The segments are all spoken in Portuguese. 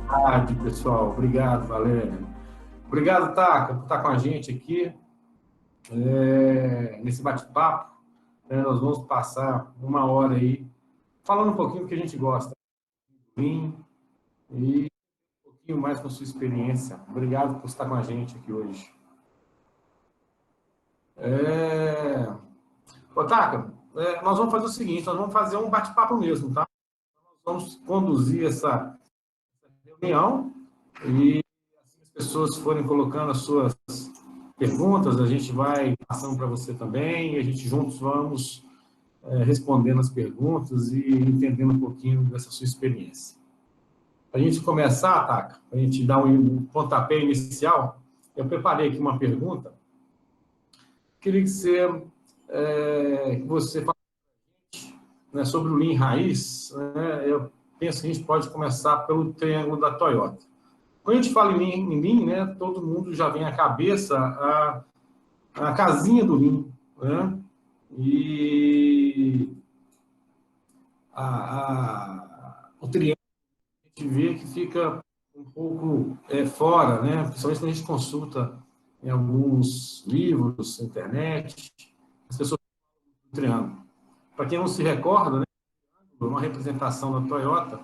tarde, pessoal. Obrigado, Valéria. Obrigado, Taca, por estar com a gente aqui nesse bate-papo. Nós vamos passar uma hora aí falando um pouquinho do que a gente gosta do Lean e um pouquinho mais com a sua experiência. Obrigado por estar com a gente aqui hoje. Ô, Taca, nós vamos fazer o seguinte, nós vamos fazer um bate-papo mesmo, tá? Nós vamos conduzir essa reunião e assim as pessoas forem colocando as suas perguntas, a gente vai passando para você também, e a gente juntos vamos respondendo as perguntas e entendendo um pouquinho dessa sua experiência. Para a gente começar, Taca, para a gente dar um pontapé inicial, eu preparei aqui uma pergunta. Queria que você falasse, né, sobre o Lean Raiz. Né, eu penso que a gente pode começar pelo triângulo da Toyota. Quando a gente fala em Lean, né, todo mundo já vem à cabeça a casinha do Lean, né? E o triângulo a gente vê que fica um pouco fora, né? Principalmente quando a gente consulta em alguns livros, internet, as pessoas falam do triângulo. Para quem não se recorda, né, uma representação da Toyota,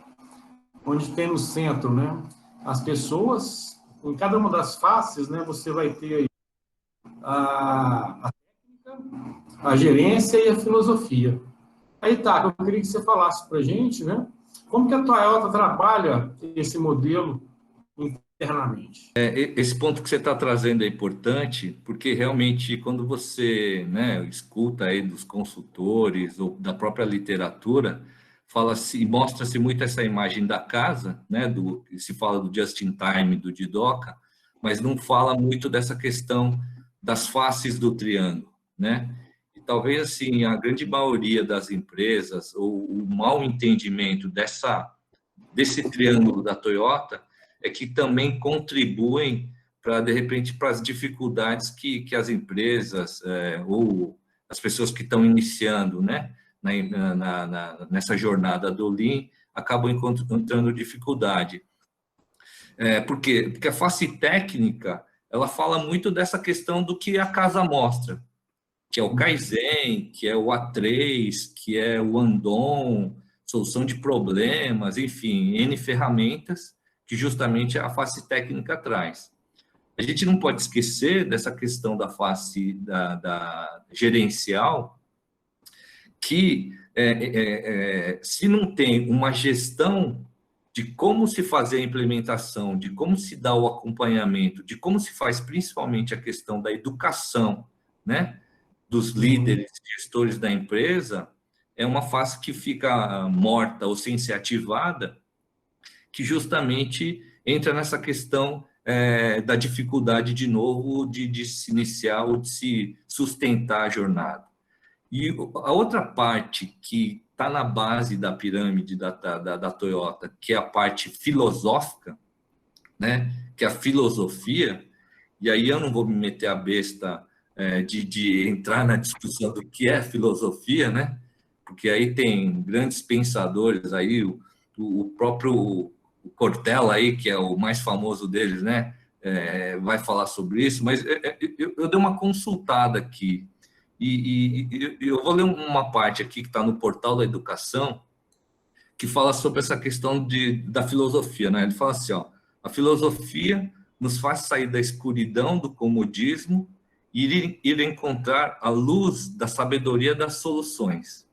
onde tem no centro, né, as pessoas, em cada uma das faces, né, você vai ter aí a técnica, a gerência e a filosofia. Aí tá, eu queria que você falasse para a gente, né, como que a Toyota trabalha esse modelo internamente. Esse ponto que você está trazendo é importante, porque realmente quando você, né, escuta aí dos consultores ou da própria literatura, fala-se e mostra-se muito essa imagem da casa, né, se fala do just in time, do Jidoka, mas não fala muito dessa questão das faces do triângulo, né? E talvez assim a grande maioria das empresas ou o mau entendimento desse triângulo da Toyota é que também contribuem para, de repente, para as dificuldades que as empresas ou as pessoas que estão iniciando, né, nessa jornada do Lean, acabam encontrando dificuldade. Por quê? Porque a face técnica, ela fala muito dessa questão do que a casa mostra, que é o Kaizen, que é o A3, que é o Andon, solução de problemas, enfim, N ferramentas que justamente a face técnica traz. A gente não pode esquecer dessa questão da face da gerencial, que se não tem uma gestão de como se fazer a implementação, de como se dá o acompanhamento, de como se faz principalmente a questão da educação, né, dos líderes, gestores da empresa, é uma face que fica morta ou sem ser ativada, que justamente entra nessa questão da dificuldade, de novo, de se iniciar ou de se sustentar a jornada. E a outra parte que está na base da pirâmide da Toyota, que é a parte filosófica, né, que é a filosofia, e aí eu não vou me meter a besta de entrar na discussão do que é filosofia, né, porque aí tem grandes pensadores aí, o próprio Cortella aí, que é o mais famoso deles, né, vai falar sobre isso, mas eu dei uma consultada aqui, e eu vou ler uma parte aqui que está no Portal da Educação, que fala sobre essa questão da filosofia, né? Ele fala assim, ó, a filosofia nos faz sair da escuridão do comodismo e ir encontrar a luz da sabedoria das soluções.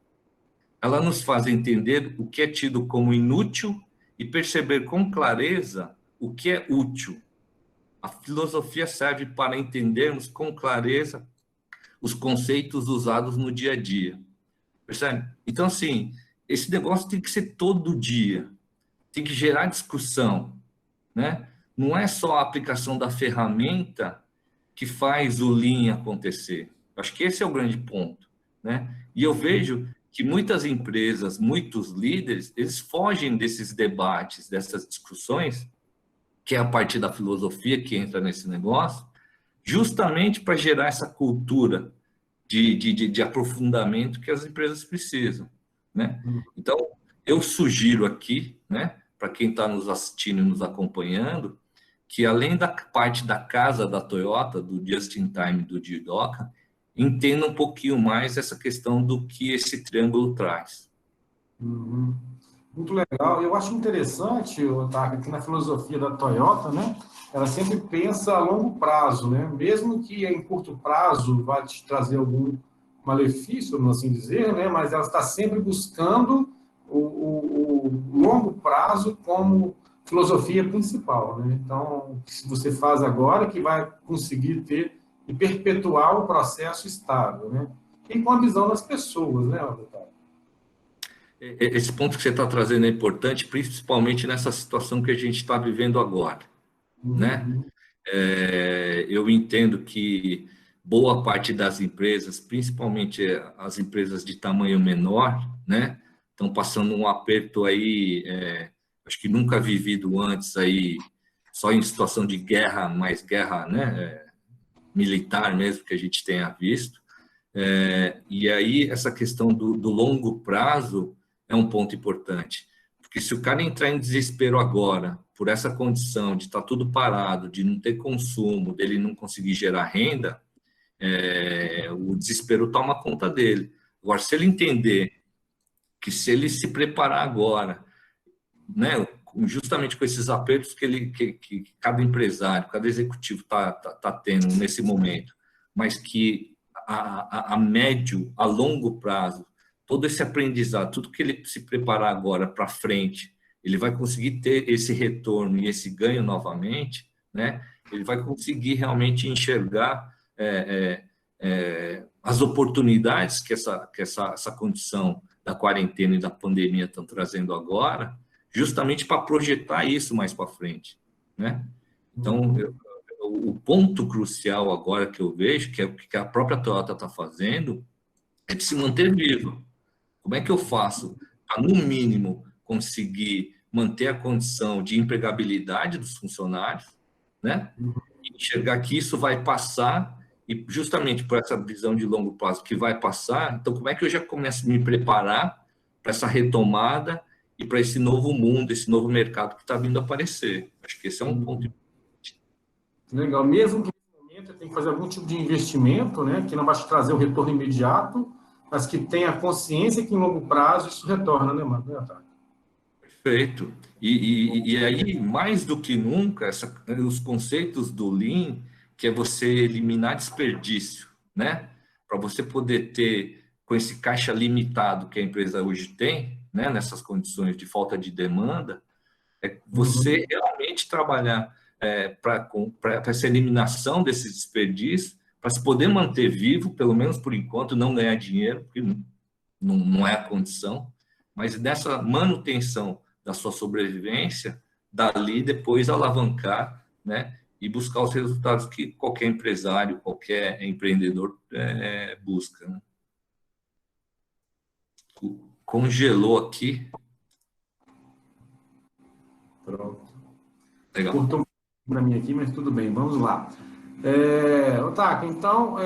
Ela nos faz entender o que é tido como inútil e perceber com clareza o que é útil. A filosofia serve para entendermos com clareza os conceitos usados no dia a dia. Percebe? Então, assim, esse negócio tem que ser todo dia, tem que gerar discussão, né? Não é só a aplicação da ferramenta que faz o Lean acontecer. Acho que esse é o grande ponto, né? E eu vejo que muitas empresas, muitos líderes, eles fogem desses debates, dessas discussões, que é a partir da filosofia que entra nesse negócio, justamente para gerar essa cultura de aprofundamento que as empresas precisam, né? Então, eu sugiro aqui, né, para quem está nos assistindo e nos acompanhando, que além da parte da casa da Toyota, do Just-in-Time, do JIDOCA, entenda um pouquinho mais essa questão do que esse triângulo traz. Uhum. Muito legal. Eu acho interessante, Otávio, que na filosofia da Toyota, né, ela sempre pensa a longo prazo, né? Mesmo que em curto prazo vai te trazer algum malefício, vamos assim dizer, né? Mas ela está sempre buscando o longo prazo como filosofia principal, né? Então, o que você faz agora que vai conseguir ter e perpetuar o processo estável, né? E com a visão das pessoas, né, Otávio? Esse ponto que você está trazendo é importante, principalmente nessa situação que a gente está vivendo agora, né? Uhum. Eu entendo que boa parte das empresas, principalmente as empresas de tamanho menor, né, estão passando um aperto aí, acho que nunca vivido antes aí, só em situação de guerra, mais guerra, né, militar mesmo que a gente tenha visto. E aí essa questão do longo prazo é um ponto importante, porque se o cara entrar em desespero agora, por essa condição de estar tudo parado, de não ter consumo, dele não conseguir gerar renda, o desespero toma conta dele. Agora, se ele entender que se ele se preparar agora, né, justamente com esses apertos que cada empresário, cada executivo tá tendo nesse momento, mas que a médio, a longo prazo, todo esse aprendizado, tudo que ele se preparar agora para frente, ele vai conseguir ter esse retorno e esse ganho novamente, né? Ele vai conseguir realmente enxergar as oportunidades que essa condição da quarentena e da pandemia estão trazendo agora, justamente para projetar isso mais para frente, né? Então, o ponto crucial agora que eu vejo, que é o que a própria Toyota está fazendo, é de se manter viva. Como é que eu faço para, no mínimo, conseguir manter a condição de empregabilidade dos funcionários, né? E enxergar que isso vai passar, e justamente por essa visão de longo prazo que vai passar, então como é que eu já começo a me preparar para essa retomada e para esse novo mundo, esse novo mercado que está vindo aparecer? Acho que esse é um ponto importante. Legal. Mesmo que nesse momento tem que fazer algum tipo de investimento, né, que não vai te trazer o retorno imediato, mas que tenha consciência que em longo prazo isso retorna, né, mano? Perfeito. E aí, mais do que nunca, os conceitos do Lean, que é você eliminar desperdício, né? Para você poder ter, com esse caixa limitado que a empresa hoje tem, né? Nessas condições de falta de demanda, você realmente trabalhar para essa eliminação desses desperdícios, para se poder manter vivo, pelo menos por enquanto, não ganhar dinheiro, porque não é a condição, mas dessa manutenção da sua sobrevivência, dali depois alavancar, né, e buscar os resultados que qualquer empresário, qualquer empreendedor busca. Né? Congelou aqui. Pronto. Legal. Cortou para mim aqui, mas tudo bem, vamos lá. Otávio, então,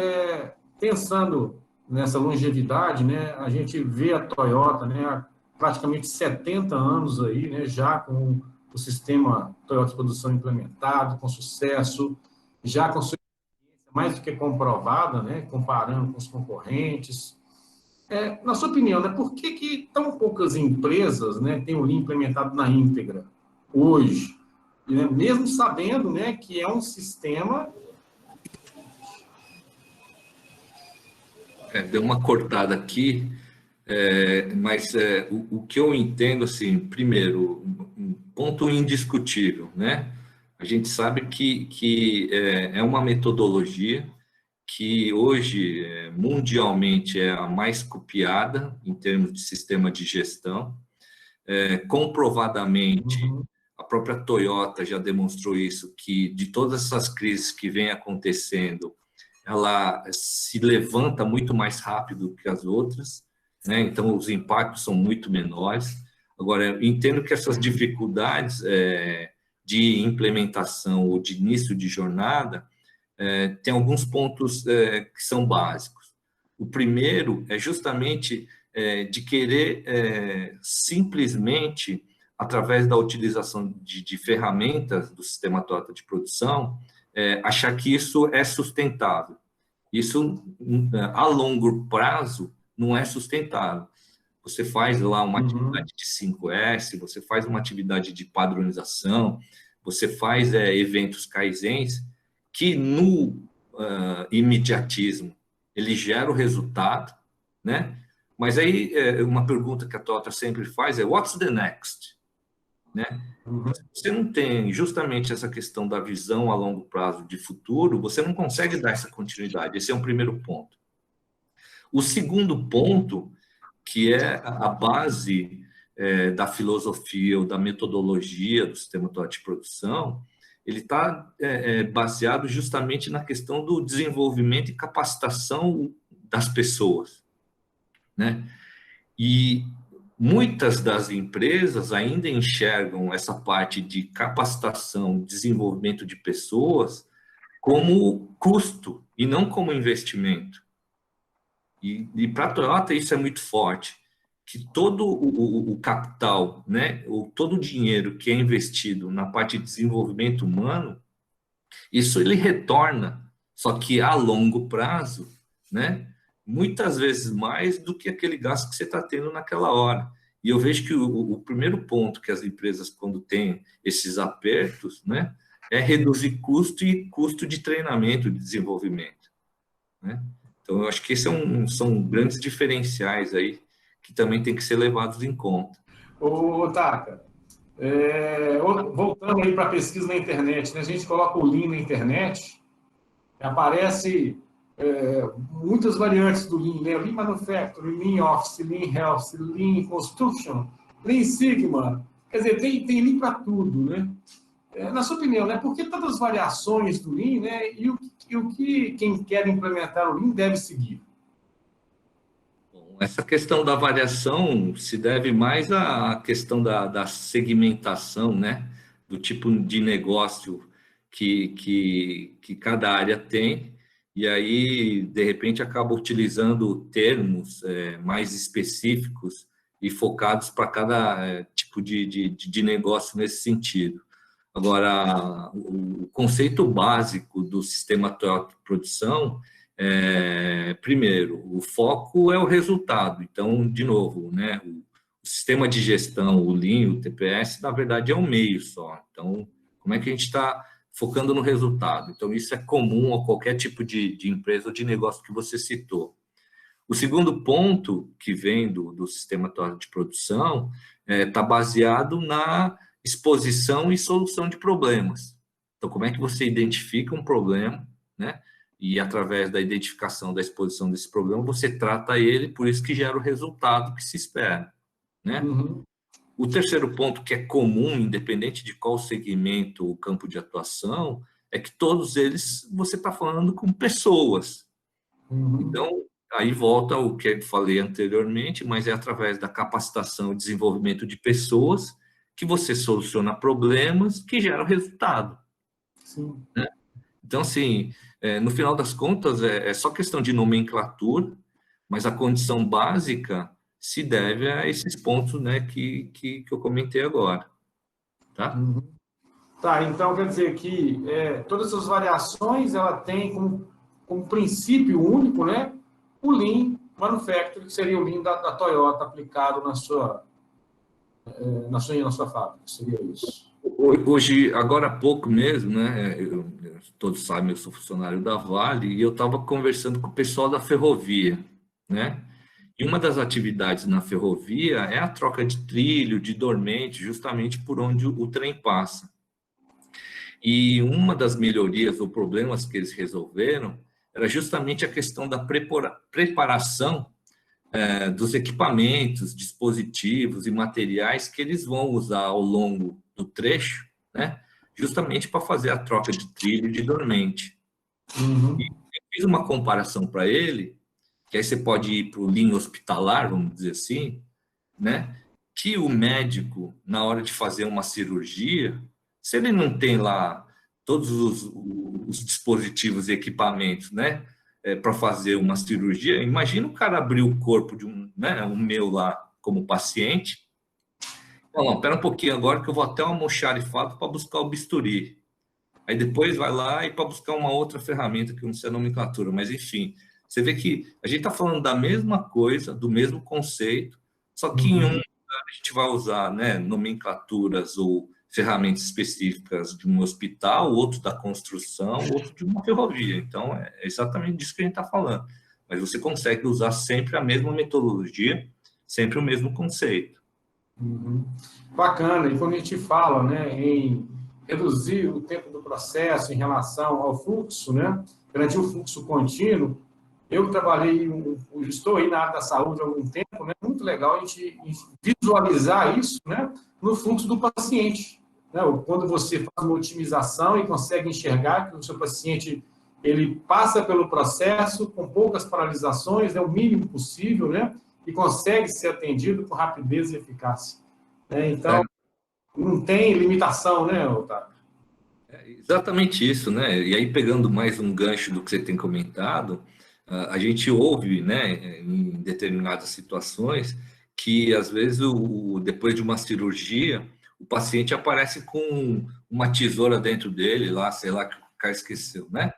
pensando nessa longevidade, né, a gente vê a Toyota, né, há praticamente 70 anos aí, né, já com o sistema Toyota de produção implementado, com sucesso, já com sua experiência mais do que comprovada, né, comparando com os concorrentes. Na sua opinião, né, por que tão poucas empresas, né, têm o Lean implementado na íntegra hoje? Né, mesmo sabendo, né, que é um sistema. Deu uma cortada aqui, mas o que eu entendo, assim, primeiro, um ponto indiscutível, né? A gente sabe que é uma metodologia que hoje, mundialmente, é a mais copiada em termos de sistema de gestão. Comprovadamente, Uhum, a própria Toyota já demonstrou isso, que de todas essas crises que vêm acontecendo, ela se levanta muito mais rápido que as outras, né? Então os impactos são muito menores. Agora, eu entendo que essas dificuldades de implementação ou de início de jornada tem alguns pontos que são básicos. O primeiro é justamente de querer simplesmente através da utilização de ferramentas do sistema Toyota de produção, achar que isso é sustentável. Isso, a longo prazo, não é sustentável. Você faz lá uma atividade de 5S, você faz uma atividade de padronização, você faz eventos kaizens, que no imediatismo ele gera o resultado, né? Mas aí, uma pergunta que a Toyota sempre faz é what's the next? Né? Você não tem justamente essa questão da visão a longo prazo de futuro, você não consegue dar essa continuidade. Esse é um primeiro ponto. O segundo ponto, que é a base da filosofia ou da metodologia do sistema Toyota de produção, ele está baseado justamente na questão do desenvolvimento e capacitação das pessoas, né? E muitas das empresas ainda enxergam essa parte de capacitação, desenvolvimento de pessoas como custo e não como investimento. E para a Toyota isso é muito forte, que todo o capital, né, ou todo o dinheiro que é investido na parte de desenvolvimento humano, isso ele retorna, só que a longo prazo, né? Muitas vezes mais do que aquele gasto que você está tendo naquela hora. E eu vejo que o primeiro ponto que as empresas, quando têm esses apertos, né, é reduzir custo e custo de treinamento, de desenvolvimento, né? Então, eu acho que esses são grandes diferenciais aí que também tem que ser levados em conta. Ô, Taka, voltando aí para a pesquisa na internet, né? A gente coloca o Lean na internet, aparece muitas variantes do Lean, né? Lean Manufacturing, Lean Office, Lean Health, Lean Construction, Lean Sigma. Quer dizer, tem Lean para tudo, né? Na sua opinião, né? Por que tantas variações do Lean, né? E o que quem quer implementar o Lean deve seguir? Essa questão da variação se deve mais à questão da segmentação, né? Do tipo de negócio que cada área tem, e aí, de repente, acaba utilizando termos mais específicos e focados para cada tipo de negócio nesse sentido. Agora, o conceito básico do sistema Toyota de produção primeiro, o foco é o resultado. Então, de novo, né, o sistema de gestão, o Lean, o TPS, na verdade é um meio só. Então, como é que a gente está focando no resultado? Então, isso é comum a qualquer tipo de empresa ou de negócio que você citou. O segundo ponto que vem do sistema de produção está baseado na exposição e solução de problemas. Então, como é que você identifica um problema, né? E através da identificação da exposição desse problema, você trata ele, por isso que gera o resultado que se espera, né? O terceiro ponto, que é comum, independente de qual segmento ou campo de atuação, é que todos eles você está falando com pessoas. Então, aí volta o que eu falei anteriormente, mas é através da capacitação e desenvolvimento de pessoas que você soluciona problemas que geram resultado. Sim. Né? Então, assim, no final das contas, é só questão de nomenclatura, mas a condição básica se deve a esses pontos, né, que eu comentei agora. Tá? Tá, então quer dizer que todas essas variações ela tem como princípio único, né, o Lean Manufacturing, que seria o Lean da Toyota aplicado na sua fábrica, seria isso. Hoje, agora há pouco mesmo, né? Todos sabem, eu sou funcionário da Vale e eu estava conversando com o pessoal da ferrovia, né? E uma das atividades na ferrovia é a troca de trilho, de dormente, justamente por onde o trem passa. E uma das melhorias ou problemas que eles resolveram era justamente a questão da preparação dos equipamentos, dispositivos e materiais que eles vão usar ao longo do trecho, né? Justamente para fazer a troca de trilho e de dormente. E eu fiz uma comparação para ele, que aí você pode ir para o Lean hospitalar, vamos dizer assim, né? Que o médico, na hora de fazer uma cirurgia, se ele não tem lá todos os dispositivos e equipamentos, né? Para fazer uma cirurgia, imagina o cara abrir o corpo de um meu lá como paciente Não, pera um pouquinho agora que eu vou até o almoxarifado para buscar o bisturi. Aí depois vai lá e para buscar uma outra ferramenta que eu não sei a nomenclatura, mas enfim, você vê que a gente está falando da mesma coisa, do mesmo conceito, só que em um Uhum. a gente vai usar, né, nomenclaturas ou ferramentas específicas de um hospital, outro da construção, outro de uma ferrovia. Então é exatamente disso que a gente está falando. Mas você consegue usar sempre a mesma metodologia, sempre o mesmo conceito. Uhum. Bacana, e quando a gente fala, né, em reduzir o tempo do processo em relação ao fluxo, né, garantir o fluxo contínuo, eu que trabalhei, estou aí na área da saúde há algum tempo, né, muito legal a gente visualizar isso, né, no fluxo do paciente, né, quando você faz uma otimização e consegue enxergar que o seu paciente ele passa pelo processo com poucas paralisações, né, o mínimo possível, né, e consegue ser atendido com rapidez e eficácia. Né? É, Então, não tem limitação, né, Otávio? exatamente isso, né? E aí, pegando mais um gancho do que você tem comentado, a gente ouve, né, em determinadas situações, que às vezes, depois de uma cirurgia, o paciente aparece com uma tesoura dentro dele, lá, sei lá, que o cara esqueceu, né?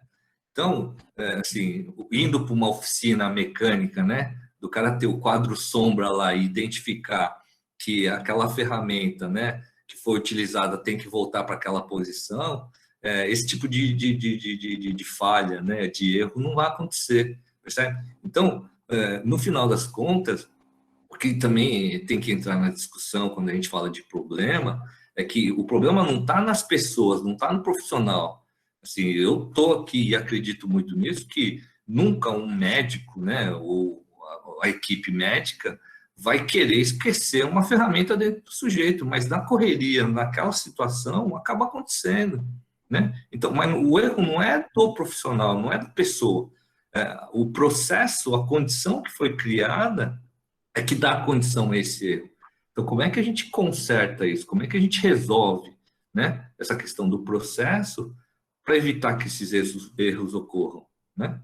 Então, assim, indo para uma oficina mecânica, né, do cara ter o quadro sombra lá e identificar que aquela ferramenta, né, que foi utilizada tem que voltar para aquela posição, esse tipo de falha, né, de erro não vai acontecer, percebe? Então, no final das contas, o que também tem que entrar na discussão quando a gente fala de problema é que o problema não está nas pessoas, não está no profissional. Assim, eu estou aqui e acredito muito nisso, que nunca um médico, né, ou a equipe médica vai querer esquecer uma ferramenta dentro do sujeito, mas na correria, naquela situação, acaba acontecendo, né? Então, mas o erro não é do profissional, não é da pessoa. O processo, a condição que foi criada é que dá condição a esse erro. Então, como é que a gente conserta isso? Como é que a gente resolve, né, essa questão do processo para evitar que esses erros ocorram, né?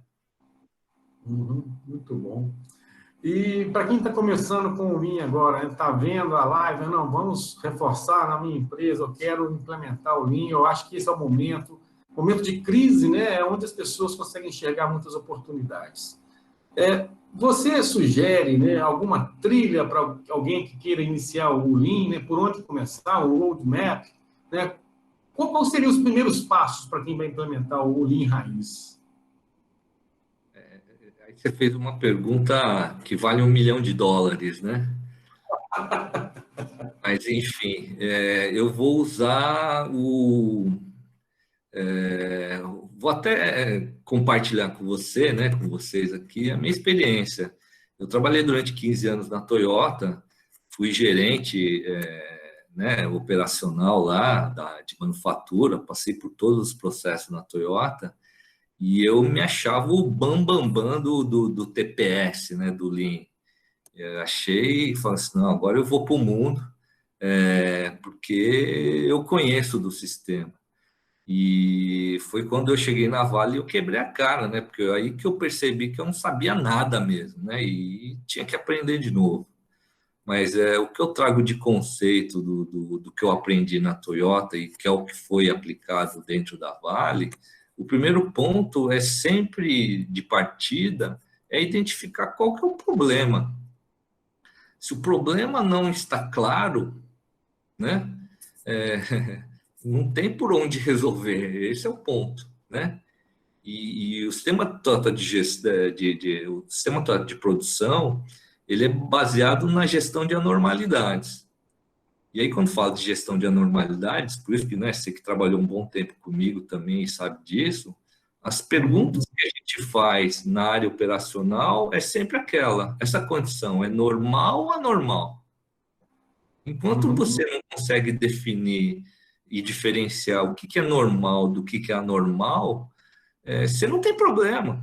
Uhum, muito bom. E para quem está começando com o Lean agora, está vendo a live, não, vamos reforçar na minha empresa, eu quero implementar o Lean, eu acho que esse é o momento de crise, né, é onde as pessoas conseguem enxergar muitas oportunidades. Você sugere, né, alguma trilha para alguém que queira iniciar o Lean, né, por onde começar, o roadmap, né? Quais seriam os primeiros passos para quem vai implementar o Lean raiz? Aí você fez uma pergunta que vale US$ 1 milhão, né? Mas, enfim, eu vou usar vou até compartilhar com você, né, com vocês aqui, a minha experiência. Eu trabalhei durante 15 anos na Toyota, fui gerente, né, operacional lá de manufatura, passei por todos os processos na Toyota e eu me achava o bam do TPS, né, do Lean. Eu achei e falei assim, não, agora eu vou para o mundo, porque eu conheço do sistema. E foi quando eu cheguei na Vale e eu quebrei a cara, né? Porque aí que eu percebi que eu não sabia nada mesmo, né? E tinha que aprender de novo. Mas o que eu trago de conceito do que eu aprendi na Toyota e que é o que foi aplicado dentro da Vale, o primeiro ponto é sempre de partida é identificar qual que é o problema. Se o problema não está claro, né? Não tem por onde resolver. Esse é o ponto, né? E o sistema Toyota o sistema Toyota de produção, ele é baseado na gestão de anormalidades. E aí, quando falo de gestão de anormalidades, por isso que, né, você que trabalhou um bom tempo comigo também sabe disso, as perguntas Uhum, que a gente faz na área operacional é sempre aquela: essa condição é normal ou anormal? Enquanto uhum, você não consegue definir e diferenciar o que é normal do que é anormal, você não tem problema.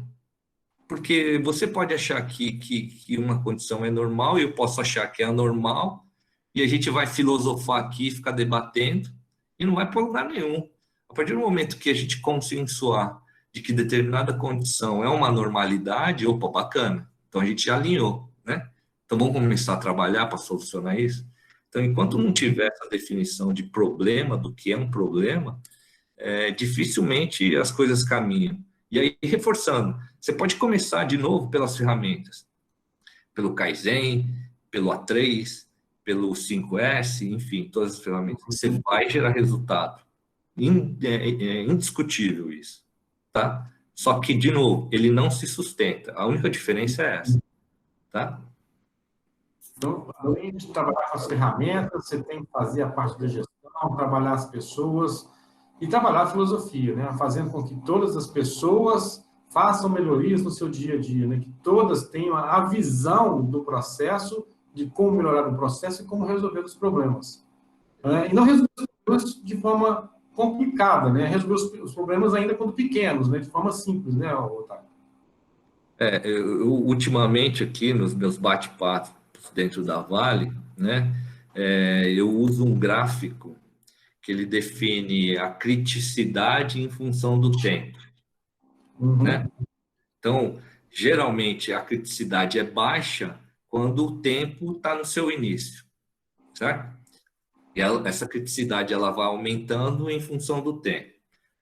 Porque você pode achar que uma condição é normal e eu posso achar que é anormal, e a gente vai filosofar aqui, ficar debatendo, e não vai para lugar nenhum. A partir do momento que a gente consensuar de que determinada condição é uma normalidade, opa, bacana. Então a gente já alinhou, né? Então vamos começar a trabalhar para solucionar isso. Então, enquanto não tiver essa definição de problema, do que é um problema, dificilmente as coisas caminham. E aí, reforçando, você pode começar de novo pelas ferramentas, pelo Kaizen, pelo A3, pelo 5S, enfim, todas as ferramentas. Você vai gerar resultado. É indiscutível isso, tá? Só que, de novo, ele não se sustenta. A única diferença é essa, tá? Então, além de trabalhar com as ferramentas, você tem que fazer a parte da gestão, trabalhar as pessoas e trabalhar a filosofia, né? Fazendo com que todas as pessoas façam melhorias no seu dia a dia, né? Que todas tenham a visão do processo, de como melhorar o processo e como resolver os problemas. E não resolver os problemas de forma complicada, né? Resolver os problemas ainda quando pequenos, né? De forma simples, né, Otávio? Ultimamente aqui nos meus bate-papos dentro da Vale, né, eu uso um gráfico que ele define a criticidade em função do tempo, né? Uhum. Então, geralmente a criticidade é baixa quando o tempo está no seu início, certo? E essa criticidade ela vai aumentando em função do tempo.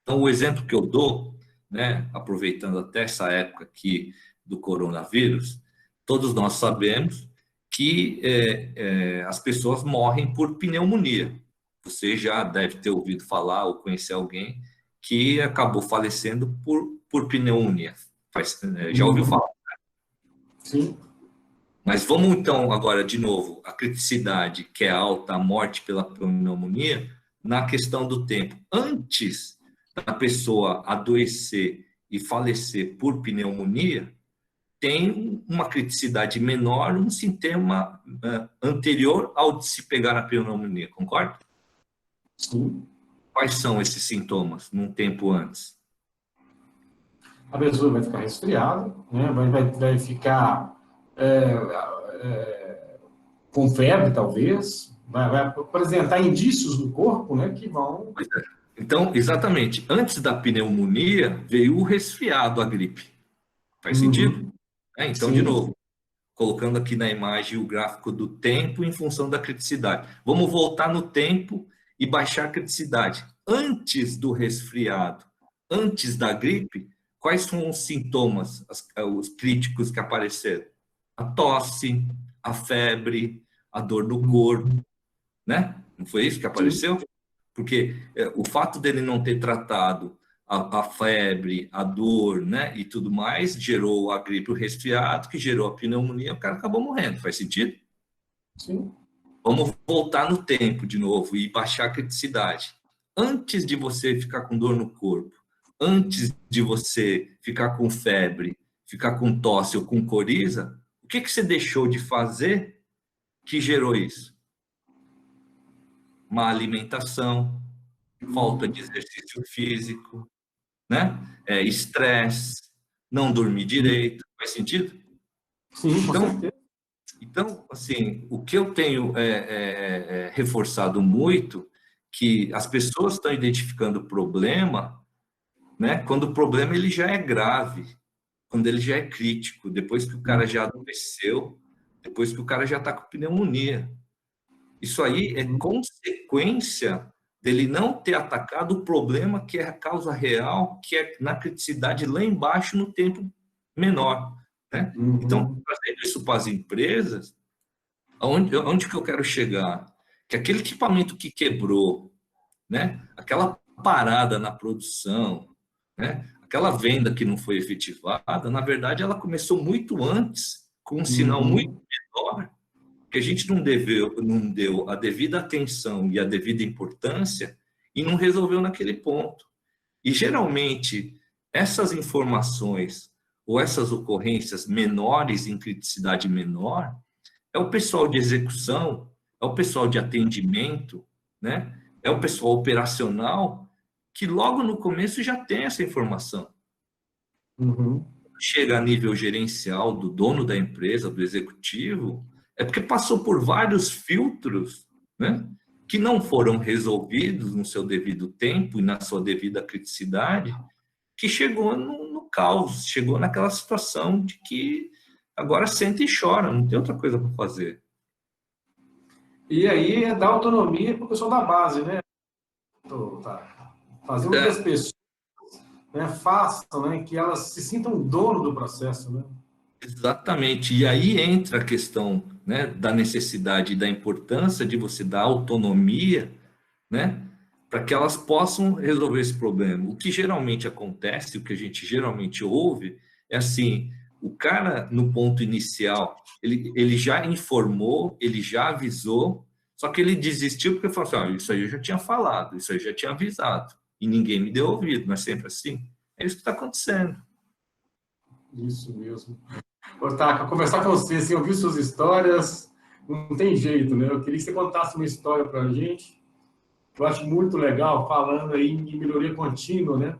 Então, o exemplo que eu dou, né, aproveitando até essa época aqui do coronavírus, todos nós sabemos que as pessoas morrem por pneumonia. Você já deve ter ouvido falar ou conhecer alguém que acabou falecendo por pneumonia. Já ouviu Uhum. falar? Sim. Mas vamos então agora de novo a criticidade que é alta, a morte pela pneumonia, na questão do tempo. Antes da pessoa adoecer e falecer por pneumonia, tem uma criticidade menor, um sintoma anterior ao de se pegar a pneumonia, concorda? Sim. Quais são esses sintomas num tempo antes? A pessoa vai ficar resfriada, né? Vai ficar com febre, talvez, vai apresentar indícios no corpo, né, que vão... Então, exatamente, antes da pneumonia veio o resfriado, a gripe. Faz sentido? Uhum. Então, de Sim. novo, colocando aqui na imagem o gráfico do tempo em função da criticidade. Vamos voltar no tempo e baixar a criticidade. Antes do resfriado, antes da gripe, quais são os sintomas, os críticos que apareceram? A tosse, a febre, a dor no corpo, né? Não foi isso que Sim. apareceu? Porque o fato dele não ter tratado a febre, a dor, né, e tudo mais, gerou a gripe, o resfriado, que gerou a pneumonia, o cara acabou morrendo. Faz sentido? Sim. Vamos voltar no tempo de novo e baixar a criticidade. Antes de você ficar com dor no corpo, antes de você ficar com febre, ficar com tosse ou com coriza, o que você deixou de fazer que gerou isso? Má alimentação, falta de exercício físico, né? Estresse, não dormir direito, faz sentido? Sim, com Então, certeza. assim, o que eu tenho reforçado muito, que as pessoas estão identificando o problema, né? Quando o problema ele já é grave, quando ele já é crítico, depois que o cara já adoeceu, depois que o cara já está com pneumonia. Isso aí é consequência dele não ter atacado o problema que é a causa real, que é na criticidade lá embaixo no tempo menor, né? Então, Uhum. trazendo isso para as empresas, onde que eu quero chegar? Que aquele equipamento que quebrou, né? Aquela parada na produção, né? Aquela venda que não foi efetivada, na verdade, ela começou muito antes, com um sinal muito Uhum. menor, que a gente não deu a devida atenção e a devida importância e não resolveu naquele ponto. E geralmente essas informações ou essas ocorrências menores em criticidade menor é o pessoal de execução, é o pessoal de atendimento, né? É o pessoal operacional que logo no começo já tem essa informação. Uhum. Chega a nível gerencial do dono da empresa, do executivo, é porque passou por vários filtros, né, que não foram resolvidos no seu devido tempo e na sua devida criticidade, que chegou no caos, chegou naquela situação de que agora senta e chora, não tem outra coisa para fazer. E aí é dar autonomia para o pessoal da base, né? Tá. Fazer com que as pessoas, né, façam, né, que elas se sintam dono do processo, né? Exatamente. E aí entra a questão, né, da necessidade e da importância de você dar autonomia, né, para que elas possam resolver esse problema. O que geralmente acontece, o que a gente geralmente ouve, é assim: o cara, no ponto inicial, ele já informou, ele já avisou, só que ele desistiu porque falou assim: isso aí eu já tinha falado, isso aí eu já tinha avisado, e ninguém me deu ouvido. Não é sempre assim? É isso que está acontecendo. Isso mesmo. Otaka, conversar com você, assim, ouvir suas histórias, não tem jeito, né? Eu queria que você contasse uma história para a gente. Eu acho muito legal, falando aí em melhoria contínua, né?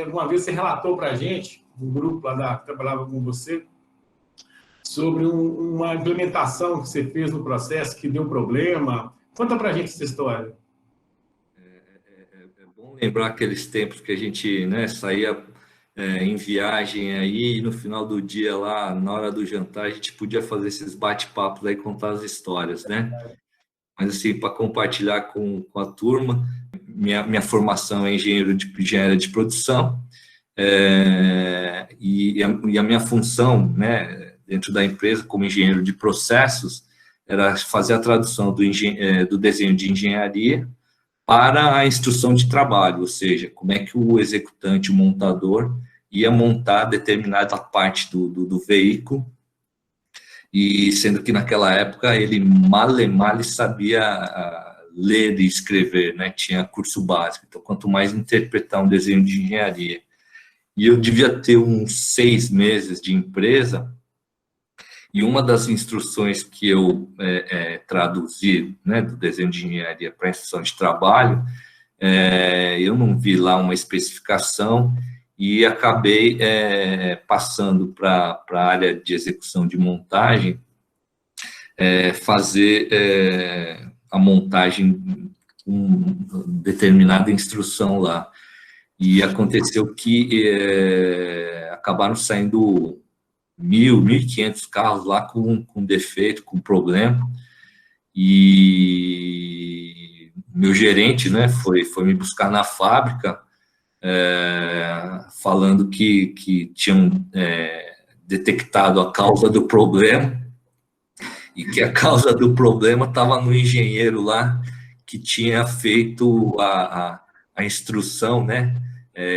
Uma vez você relatou para a gente, um grupo lá que trabalhava com você, sobre uma implementação que você fez no processo que deu problema. Conta para a gente essa história. É bom lembrar aqueles tempos que a gente, né, saía em viagem aí, e no final do dia lá, na hora do jantar, a gente podia fazer esses bate-papos aí, contar as histórias, né? Mas assim, para compartilhar com a turma, minha formação é engenheiro de produção, e a minha função, né, dentro da empresa como engenheiro de processos era fazer a tradução do desenho de engenharia para a instrução de trabalho, ou seja, como é que o executante, o montador, ia montar determinada parte do veículo, e sendo que naquela época ele mal sabia ler e escrever, né? Tinha curso básico, então quanto mais interpretar um desenho de engenharia. E eu devia ter uns 6 meses de empresa, e uma das instruções que eu traduzi, né, do desenho de engenharia para a instrução de trabalho, eu não vi lá uma especificação e acabei passando para a área de execução de montagem, fazer a montagem com determinada instrução lá. E aconteceu que acabaram saindo 1.500 carros lá com defeito, com problema, e meu gerente, né, foi me buscar na fábrica, falando que tinham detectado a causa do problema, e que a causa do problema estava no engenheiro lá, que tinha feito a instrução, né,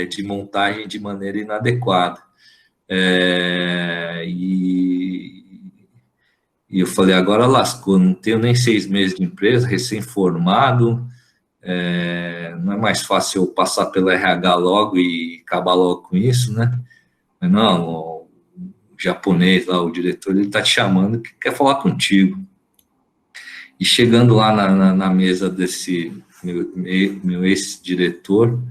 de montagem de maneira inadequada. E eu falei: agora lascou, não tenho nem 6 meses de empresa, recém-formado, não é mais fácil eu passar pelo RH logo e acabar logo com isso, né? Mas não, o japonês lá, o diretor, ele está te chamando, que quer falar contigo. E chegando lá na mesa desse meu ex-diretor,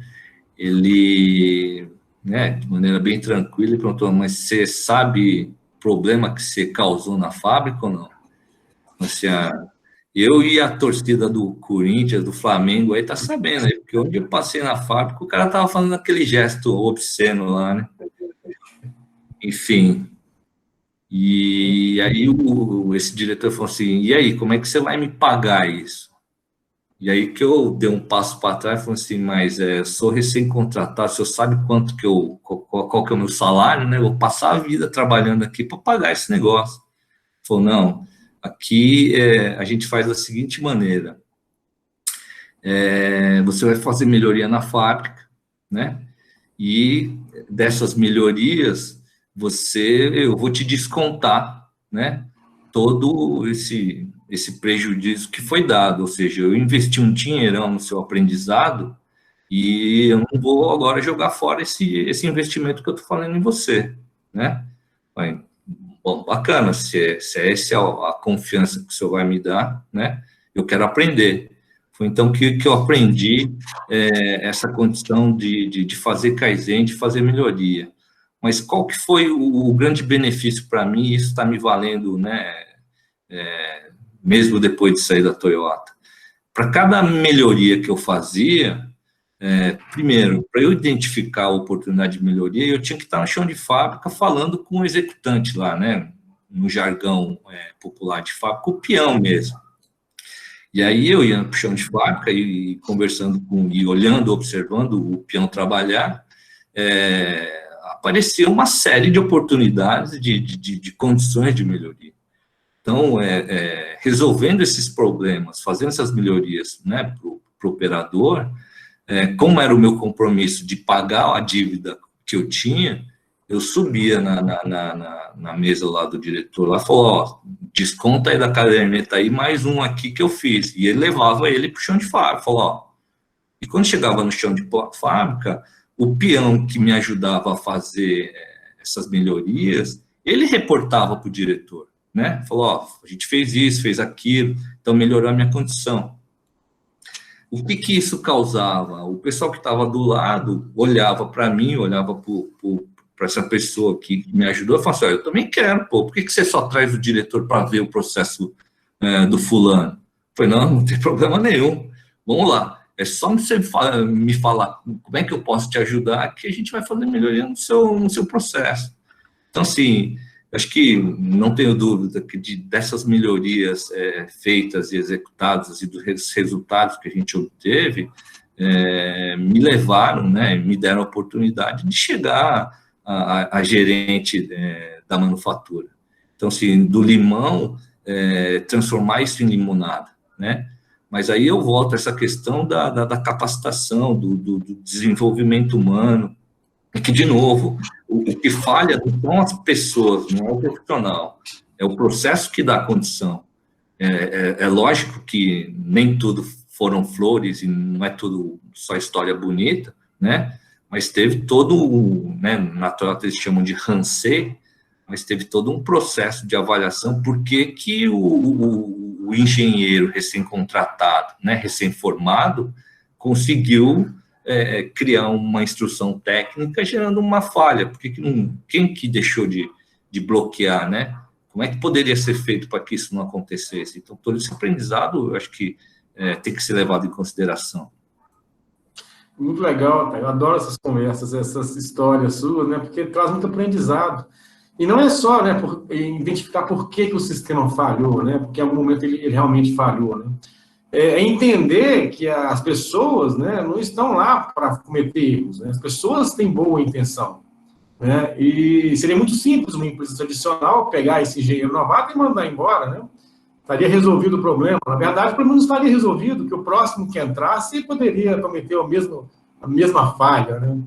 ele, né, de maneira bem tranquila, ele perguntou: mas você sabe o problema que você causou na fábrica ou não? Assim, eu e a torcida do Corinthians, do Flamengo, aí tá sabendo, aí, porque onde eu passei na fábrica, o cara tava falando aquele gesto obsceno lá, né? Enfim. E aí esse diretor falou assim: e aí, como é que você vai me pagar isso? E aí que eu dei um passo para trás e falei assim: mas sou recém-contratado, o senhor sabe quanto que qual que é o meu salário, né? Eu vou passar a vida trabalhando aqui para pagar esse negócio. Ele falou: não, aqui a gente faz da seguinte maneira: você vai fazer melhoria na fábrica, né? E dessas melhorias, eu vou te descontar, né? Todo esse prejuízo que foi dado, ou seja, eu investi um dinheirão no seu aprendizado e eu não vou agora jogar fora esse investimento que eu estou falando em você, né? Bom, bacana, se essa é a confiança que o senhor vai me dar, né? Eu quero aprender. Foi então que eu aprendi essa condição de fazer Kaizen, de fazer melhoria. Mas qual que foi o grande benefício para mim? Isso está me valendo, né? Mesmo depois de sair da Toyota. Para cada melhoria que eu fazia, primeiro, para eu identificar a oportunidade de melhoria, eu tinha que estar no chão de fábrica falando com o executante lá, né? No jargão popular de fábrica, o peão mesmo. E aí eu ia para o chão de fábrica e conversando e olhando, observando o peão trabalhar, aparecia uma série de oportunidades, de condições de melhoria. Então, resolvendo esses problemas, fazendo essas melhorias, né, para o operador, como era o meu compromisso de pagar a dívida que eu tinha, eu subia na mesa lá do diretor, lá falou, ó, desconta aí da caderneta aí, mais um aqui que eu fiz. E ele levava ele para o chão de fábrica, falou, ó. E quando chegava no chão de fábrica, o peão que me ajudava a fazer essas melhorias, ele reportava para o diretor, né? Falou, ó, a gente fez isso, fez aquilo, então melhorou a minha condição. O que isso causava? O pessoal que estava do lado olhava para mim, olhava para essa pessoa que me ajudou e falava assim, eu também quero, pô, por que você só traz o diretor para ver o processo do fulano? Eu falei, não tem problema nenhum, vamos lá, é só você me falar como é que eu posso te ajudar que a gente vai fazer melhoria no seu processo. Então, assim, acho que não tenho dúvida que dessas melhorias feitas e executadas e dos resultados que a gente obteve, me levaram, né, me deram a oportunidade de chegar a gerente da manufatura. Então, assim, do limão, transformar isso em limonada, né? Mas aí eu volto a essa questão da capacitação, do desenvolvimento humano, que, de novo, o que falha não são as pessoas, não é o profissional, é o processo que dá a condição. É lógico que nem tudo foram flores e não é tudo só história bonita, né? Mas teve todo, né, natural eles chamam de rancê, mas teve todo um processo de avaliação, por que o engenheiro recém-contratado, né, recém-formado, conseguiu criar uma instrução técnica gerando uma falha, quem que deixou de bloquear, né? Como é que poderia ser feito para que isso não acontecesse? Então, todo esse aprendizado, eu acho que tem que ser levado em consideração. Muito legal, cara. Eu adoro essas conversas, essas histórias suas, né? Porque traz muito aprendizado. E não é só, né, identificar por que o sistema falhou, né? Porque em algum momento ele realmente falhou, né? É entender que as pessoas, né, não estão lá para cometer erros, né? As pessoas têm boa intenção, né? E seria muito simples uma empresa tradicional pegar esse engenheiro novato e mandar embora, né? Estaria resolvido o problema. Na verdade, o problema não estaria resolvido, que o próximo que entrasse poderia cometer a mesma falha, né?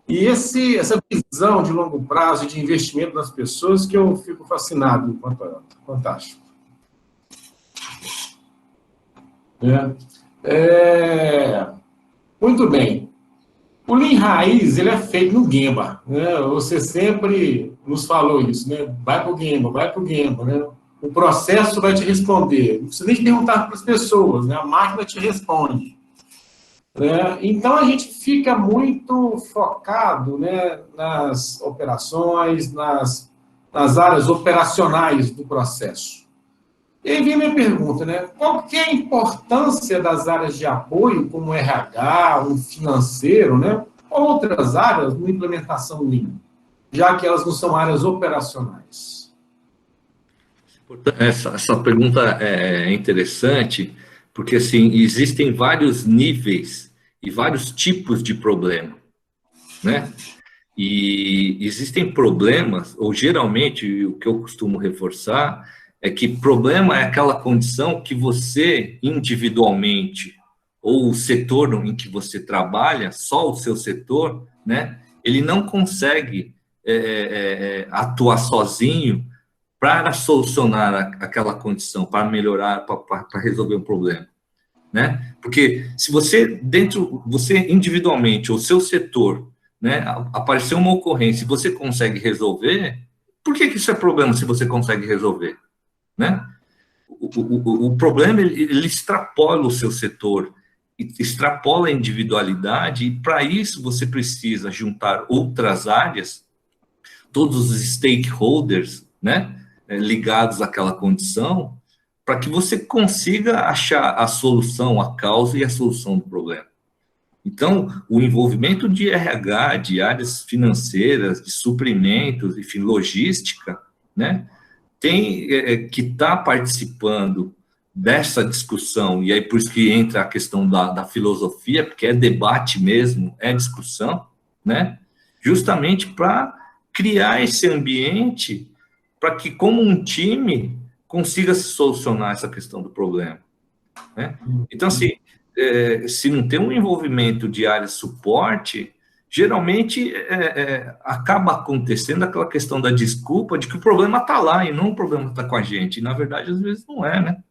E essa visão de longo prazo, de investimento nas pessoas, que eu fico fascinado enquanto fantástico. Muito bem. O Lean Raiz, ele é feito no Gemba, né? Você sempre nos falou isso, né? Vai para o Gemba, né? O processo vai te responder. Não precisa nem perguntar para as pessoas, né? A máquina te responde. Né? Então, a gente fica muito focado, né, nas operações, nas áreas operacionais do processo. E aí vem a minha pergunta, né? Qual que é a importância das áreas de apoio, como o RH, o financeiro, né? Ou outras áreas na implementação Lean, já que elas não são áreas operacionais? Essa pergunta é interessante, porque assim, existem vários níveis e vários tipos de problema, né? E existem problemas, ou geralmente, o que eu costumo reforçar, é que problema é aquela condição que você, individualmente, ou o setor em que você trabalha, só o seu setor, né? Ele não consegue atuar sozinho para solucionar aquela condição, para melhorar, para resolver um problema, né? Porque se você individualmente, ou seu setor, né, apareceu uma ocorrência e você consegue resolver, por que isso é problema se você consegue resolver, né? O problema, ele extrapola o seu setor, extrapola a individualidade, e para isso você precisa juntar outras áreas, todos os stakeholders, né, ligados àquela condição, para que você consiga achar a solução, a causa e a solução do problema. Então, o envolvimento de RH, de áreas financeiras, de suprimentos, enfim, logística, né, tem que estar participando dessa discussão, e aí por isso que entra a questão da filosofia, porque é debate mesmo, é discussão, né? Justamente para criar esse ambiente para que, como um time, consiga se solucionar essa questão do problema, né? Então, assim, se não tem um envolvimento de área de suporte, geralmente acaba acontecendo aquela questão da desculpa de que o problema está lá e não o problema está com a gente. E, na verdade, às vezes não é, né?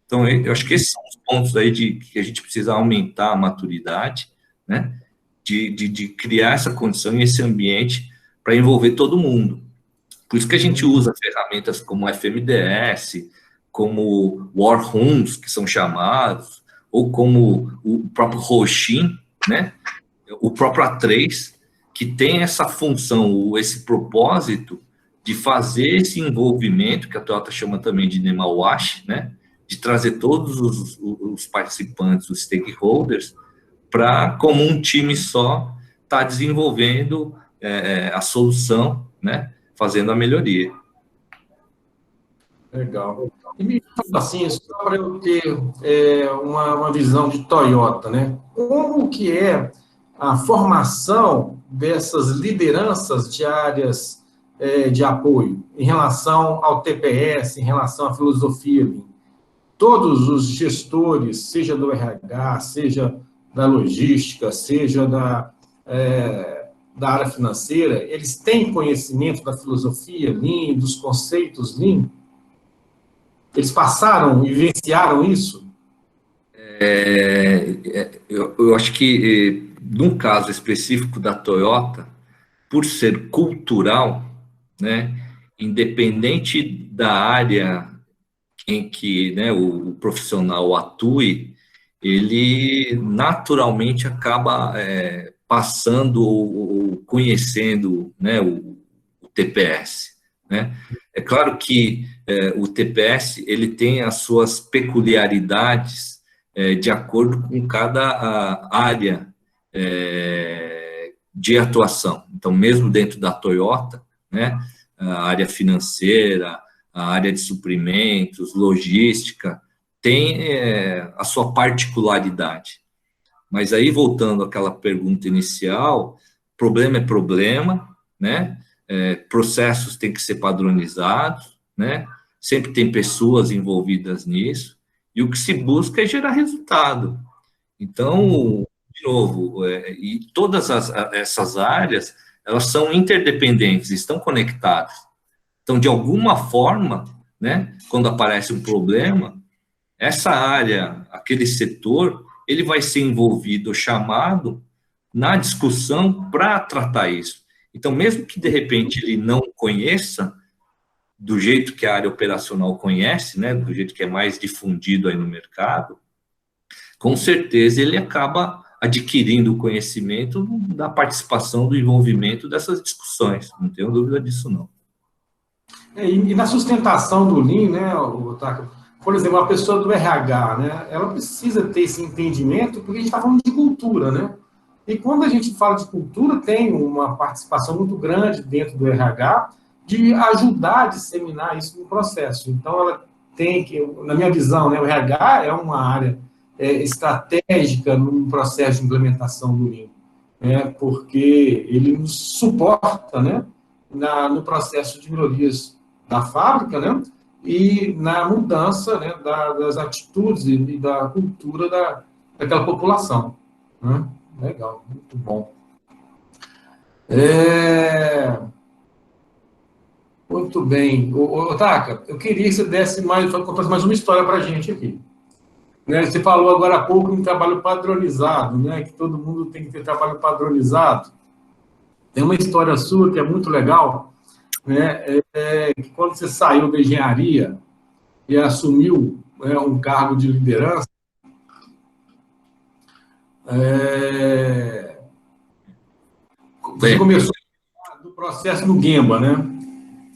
Então, eu acho que esses são os pontos aí de que a gente precisa aumentar a maturidade, né? De criar essa condição e esse ambiente para envolver todo mundo. Por isso que a gente usa ferramentas como FMDS, como War Rooms, que são chamados, ou como o próprio Roshin, né? O próprio A3, que tem essa função, esse propósito de fazer esse envolvimento, que a Toyota chama também de Nemawashi, né? De trazer todos os participantes, os stakeholders, para, como um time só, estar desenvolvendo a solução, né? Fazendo a melhoria. Legal. E me fala assim, só para eu ter uma visão de Toyota, né? Como que é a formação dessas lideranças de áreas de apoio em relação ao TPS, em relação à filosofia Lean? Todos os gestores, seja do RH, seja da logística, seja da área financeira, eles têm conhecimento da filosofia Lean, dos conceitos Lean? Eles passaram e vivenciaram isso? Eu acho que, num caso específico da Toyota, por ser cultural, né, independente da área em que, né, o profissional atue, ele naturalmente acaba passando ou conhecendo, né, o TPS, né? É claro que o TPS ele tem as suas peculiaridades de acordo com cada área de atuação. Então, mesmo dentro da Toyota, né, a área financeira, a área de suprimentos, logística, tem a sua particularidade. Mas aí, voltando àquela pergunta inicial, problema é problema, né? Processos têm que ser padronizados, né? Sempre tem pessoas envolvidas nisso, e o que se busca é gerar resultado. Então, de novo, e todas essas áreas, elas são interdependentes, estão conectadas. Então, de alguma forma, né, quando aparece um problema, essa área, aquele setor, ele vai ser envolvido, chamado na discussão para tratar isso. Então, mesmo que de repente ele não conheça do jeito que a área operacional conhece, né, do jeito que é mais difundido aí no mercado, com certeza ele acaba adquirindo o conhecimento da participação, do envolvimento dessas discussões. Não tenho dúvida disso, não. E na sustentação do Lean, né, Otávio, por exemplo, a pessoa do RH, né, ela precisa ter esse entendimento, porque a gente está falando de cultura, né? E quando a gente fala de cultura, tem uma participação muito grande dentro do RH de ajudar a disseminar isso no processo. Então, ela tem que, na minha visão, né, o RH é uma área estratégica no processo de implementação do Lean, né, porque ele nos suporta, né, no processo de melhorias da fábrica, né, e na mudança, né, das atitudes e da cultura daquela população, né? Legal, muito bom. Muito bem. Otaka, eu queria que você desse contasse mais uma história para a gente aqui. Né, você falou agora há pouco em trabalho padronizado, né, que todo mundo tem que ter trabalho padronizado. Tem uma história sua que é muito legal, né, que quando você saiu da engenharia e assumiu, né, um cargo de liderança, você começou do processo no Gemba, né?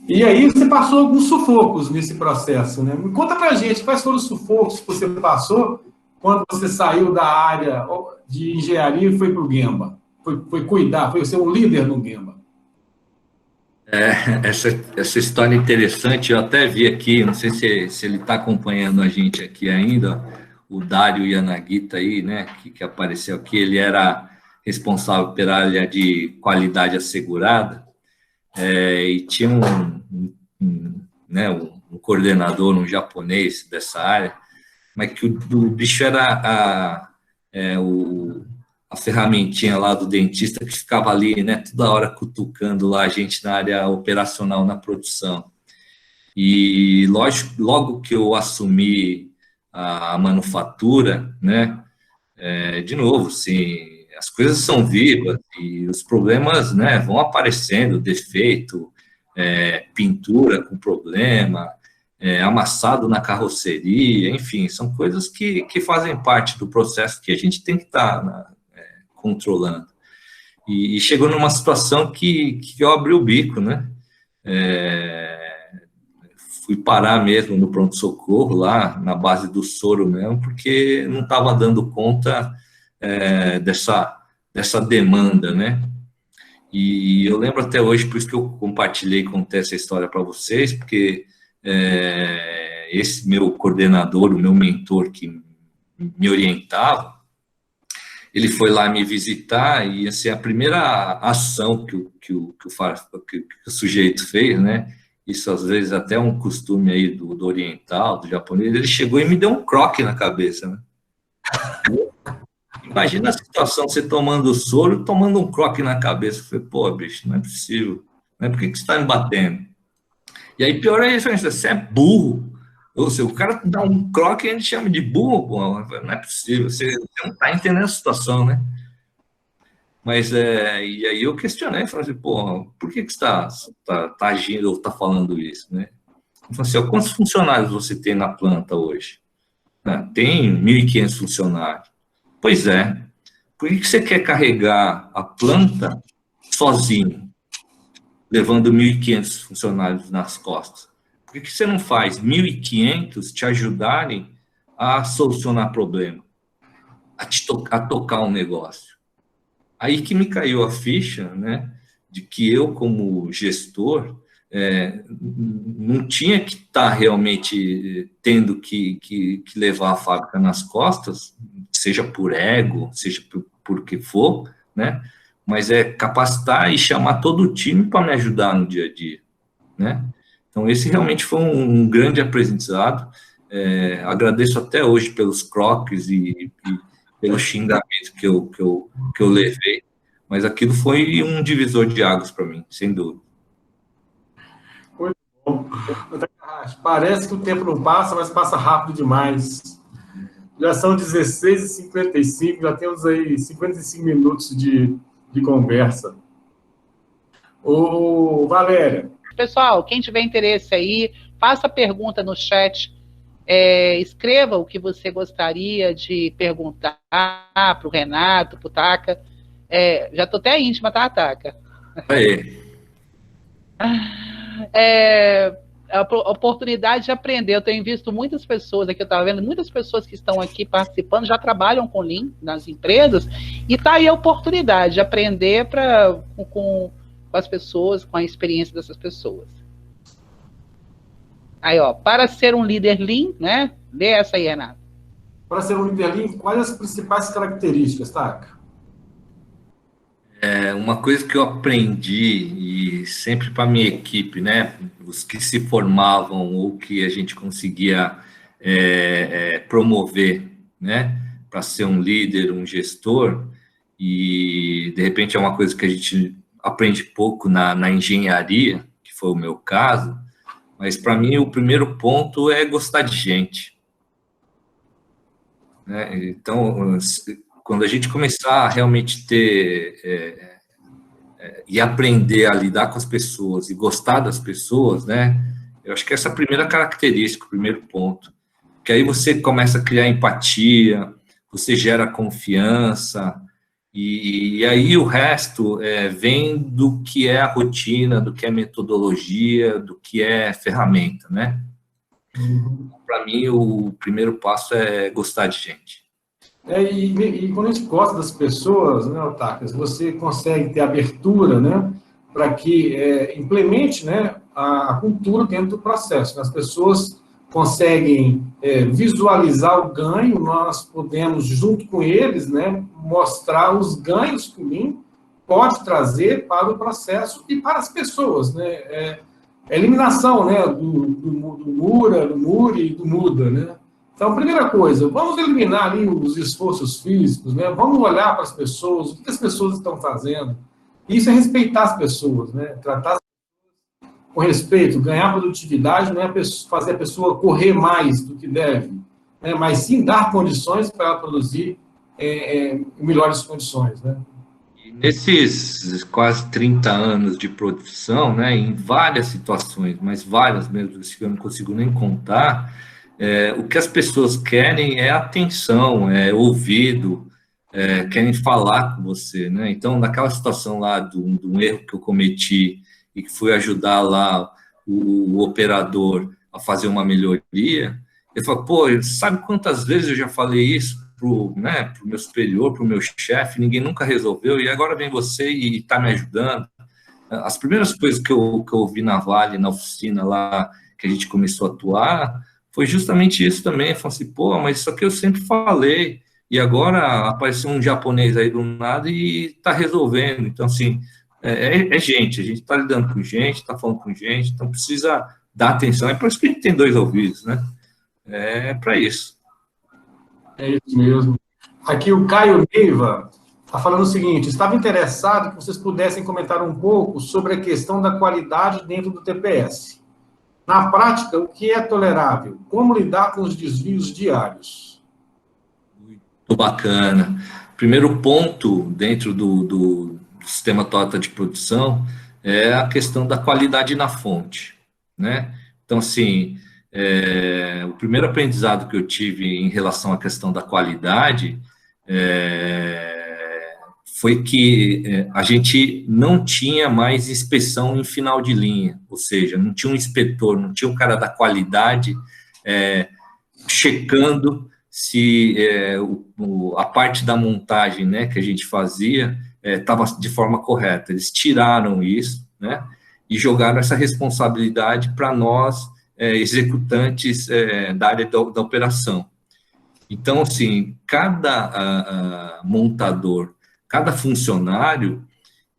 E aí você passou alguns sufocos nesse processo, né? Me conta pra gente quais foram os sufocos que você passou quando você saiu da área de engenharia e foi para o Gemba. Foi cuidar, foi ser um líder no Gemba. Essa história é interessante, eu até vi aqui, não sei se ele está acompanhando a gente aqui ainda, o Dário Yanagita aí, né, que apareceu aqui, ele era responsável pela área de qualidade assegurada, e tinha né, um coordenador, um japonês dessa área, mas que o bicho era a ferramentinha lá do dentista que ficava ali, né, toda hora cutucando lá a gente na área operacional, na produção. E lógico, logo que eu assumi a manufatura, né, de novo, sim, as coisas são vivas e os problemas, né, vão aparecendo, defeito, pintura com problema, amassado na carroceria, enfim, são coisas que fazem parte do processo que a gente tem que estar controlando. E chegou numa situação que eu abri o bico, né? Fui parar mesmo no pronto-socorro, lá na base do soro mesmo, porque não estava dando conta dessa demanda, né? E eu lembro até hoje, por isso que eu compartilhei, contei essa história para vocês, porque esse meu coordenador, o meu mentor que me orientava, ele foi lá me visitar e assim, a primeira ação que o sujeito fez, né? Isso às vezes até é um costume aí do oriental, do japonês, ele chegou e me deu um croque na cabeça, né? Imagina a situação, você tomando soro, tomando um croque na cabeça. Eu falei, pô, bicho, não é possível. Né? Por que você está me batendo? E aí, pior é isso, você é burro. Ou seja, o cara dá um croque e a gente chama de burro, pô. Não é possível, você não está entendendo a situação, né? Mas, e aí eu questionei, falei assim, pô, por que você está agindo ou está falando isso, né? Eu falei assim, quantos funcionários você tem na planta hoje? Tem 1.500 funcionários. Pois é. Por que você quer carregar a planta sozinho, levando 1.500 funcionários nas costas? Por que você não faz 1.500 te ajudarem a solucionar problema, a tocar um negócio? Aí que me caiu a ficha, né, de que eu, como gestor, não tinha que estar realmente tendo que levar a fábrica nas costas, seja por ego, seja por que for, né? Mas capacitar e chamar todo o time para me ajudar no dia a dia, né? Então, esse realmente foi um grande aprendizado. Agradeço até hoje pelos croques e pelo xingamento que eu levei, mas aquilo foi um divisor de águas para mim, sem dúvida. Muito bom. Parece que o tempo não passa, mas passa rápido demais. Já são 16h55, já temos aí 55 minutos de conversa. Ô, Valéria. Pessoal, quem tiver interesse aí, faça pergunta no chat, escreva o que você gostaria de perguntar para o Renato, para o Taka. Já estou até íntima, tá, Taka? A oportunidade de aprender. Eu tenho visto muitas pessoas aqui, eu estava vendo muitas pessoas que estão aqui participando, já trabalham com Lean nas empresas, e está aí a oportunidade de aprender com as pessoas, com a experiência dessas pessoas. Aí, ó, para ser um líder Lean, né? Lê essa aí, Renato. Para ser um líder Lean, quais as principais características, Taka? Uma coisa que eu aprendi, e sempre para a minha equipe, né, os que se formavam ou que a gente conseguia promover, né, para ser um líder, um gestor, e de repente é uma coisa que a gente aprende pouco na engenharia, que foi o meu caso, mas para mim o primeiro ponto é gostar de gente. Né? Então, quando a gente começar a realmente ter e aprender a lidar com as pessoas e gostar das pessoas, né? Eu acho que essa é a primeira característica, o primeiro ponto. Que aí você começa a criar empatia, você gera confiança, e aí o resto vem do que é a rotina, do que é metodologia, do que é ferramenta, né? Para mim, o primeiro passo é gostar de gente. E quando a gente gosta das pessoas, né, Otakas, você consegue ter abertura, né, para que implemente, né, a cultura dentro do processo. As pessoas conseguem visualizar o ganho, nós podemos, junto com eles, né, mostrar os ganhos que o Lean pode trazer para o processo e para as pessoas, né? Eliminação, né, do Mura, do Muri e do Muda, né? Então, primeira coisa, vamos eliminar ali os esforços físicos, né? Vamos olhar para as pessoas, o que as pessoas estão fazendo. Isso é respeitar as pessoas, né? Tratar com respeito, ganhar produtividade não é fazer a pessoa correr mais do que deve, né? Mas sim dar condições para ela produzir melhores condições, né? Nesses quase 30 anos de produção, né, em várias situações, mas várias mesmo, que eu não consigo nem contar, o que as pessoas querem é atenção, é ouvido, querem falar com você, né? Então, naquela situação lá de um erro que eu cometi e que fui ajudar lá o operador a fazer uma melhoria, ele falou, pô, sabe quantas vezes eu já falei isso pro meu superior, pro meu chefe, ninguém nunca resolveu, e agora vem você e está me ajudando. As primeiras coisas que eu ouvi na Vale, na oficina lá, que a gente começou a atuar, foi justamente isso também. Falei assim, pô, mas isso aqui eu sempre falei, e agora apareceu um japonês aí do nada e está resolvendo. Então, assim, a gente está lidando com gente, está falando com gente, então precisa dar atenção. É por isso que a gente tem 2 ouvidos, né? É para isso. É isso mesmo. Aqui o Caio Neiva está falando o seguinte, estava interessado que vocês pudessem comentar um pouco sobre a questão da qualidade dentro do TPS. Na prática, o que é tolerável? Como lidar com os desvios diários? Muito bacana. Primeiro ponto dentro do sistema Toyota de produção é a questão da qualidade na fonte, né? Então, assim, o primeiro aprendizado que eu tive em relação à questão da qualidade foi que a gente não tinha mais inspeção em final de linha, ou seja, não tinha um inspetor, não tinha um cara da qualidade checando se a parte da montagem, né, que a gente fazia estava de forma correta. Eles tiraram isso, né, e jogaram essa responsabilidade para nós, executantes da área da operação. Então, assim, cada montador, cada funcionário,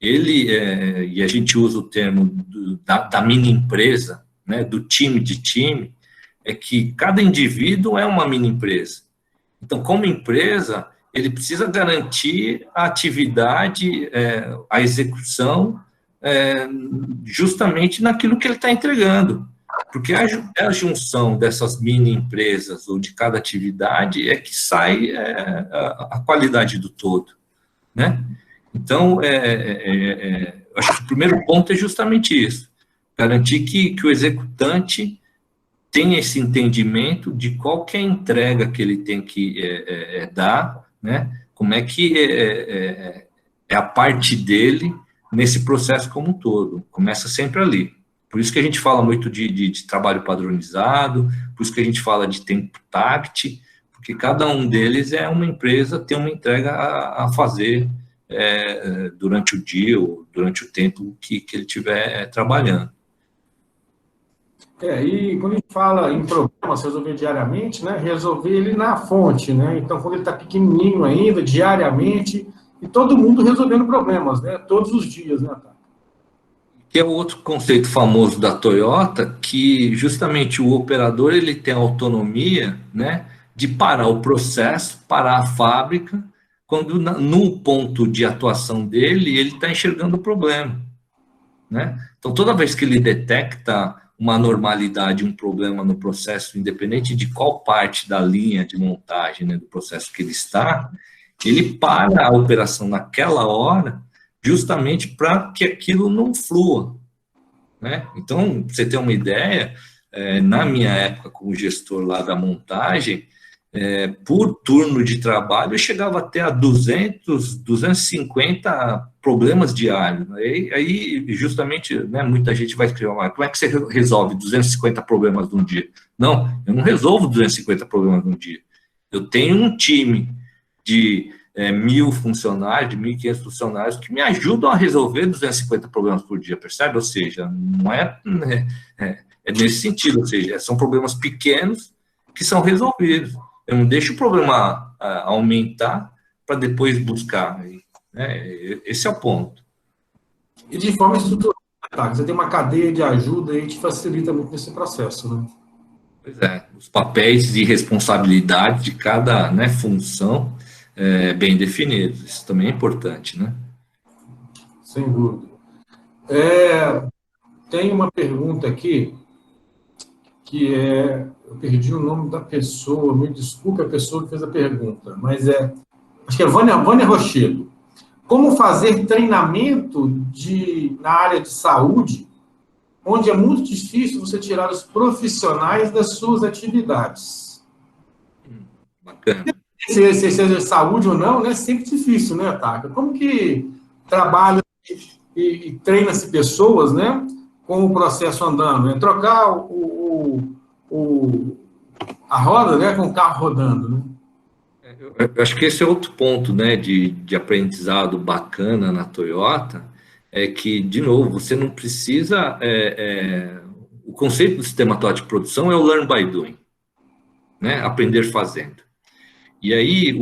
ele, e a gente usa o termo da mini empresa, né, do time de time, é que cada indivíduo é uma mini empresa. Então, como empresa, ele precisa garantir a atividade, a execução, justamente naquilo que ele está entregando. Porque a junção dessas mini empresas ou de cada atividade é que sai a qualidade do todo, né? Então, acho que o primeiro ponto é justamente isso, garantir que o executante tenha esse entendimento de qual que é a entrega que ele tem que dar, né? Como é que é a parte dele nesse processo como um todo. Começa sempre ali. Por isso que a gente fala muito de trabalho padronizado, por isso que a gente fala de tempo TACT, porque cada um deles é uma empresa, tem uma entrega a fazer durante o dia ou durante o tempo que ele estiver trabalhando. E quando a gente fala em problemas, resolver diariamente, né, resolver ele na fonte, né? Então, quando ele está pequenininho ainda, diariamente, e todo mundo resolvendo problemas, né? Todos os dias, né, tá? Que é o outro conceito famoso da Toyota, que justamente o operador ele tem a autonomia, né, de parar o processo, parar a fábrica, quando no ponto de atuação dele, ele está enxergando o problema, né? Então, toda vez que ele detecta uma anormalidade, um problema no processo, independente de qual parte da linha de montagem, né, do processo que ele está, ele para a operação naquela hora, justamente para que aquilo não flua, né? Então, pra você ter uma ideia, na minha época como gestor lá da montagem, por turno de trabalho, eu chegava até a 200, 250 problemas diários. Aí justamente, né, muita gente vai escrever, mas como é que você resolve 250 problemas num dia? Não, eu não resolvo 250 problemas num dia. Eu tenho um time de 1.000 funcionários, de 1.500 funcionários, que me ajudam a resolver 250 problemas por dia, percebe? Ou seja, não é, é nesse sentido, ou seja, são problemas pequenos que são resolvidos. Eu não deixo o problema aumentar para depois buscar, né? Esse é o ponto. E de forma estrutural, tá? Você tem uma cadeia de ajuda e te facilita muito nesse processo, né? Pois é, os papéis de responsabilidade de cada, né, função bem definidos. Isso também é importante, né? Sem dúvida. Tem uma pergunta aqui, que eu perdi o nome da pessoa, me desculpe a pessoa que fez a pergunta, mas acho que é Vânia Rochedo. Como fazer treinamento na área de saúde, onde é muito difícil você tirar os profissionais das suas atividades? Bacana. Seja saúde ou não, né? É sempre difícil, né, Taka? Como que trabalha e treina-se pessoas, né, com o processo andando? Né? Trocar a roda, né, com o carro rodando, né? Eu acho que esse é outro ponto, né, de aprendizado bacana na Toyota, é que, de novo, você não precisa... o conceito do sistema Toyota de produção é o learn by doing, né, aprender fazendo. E aí,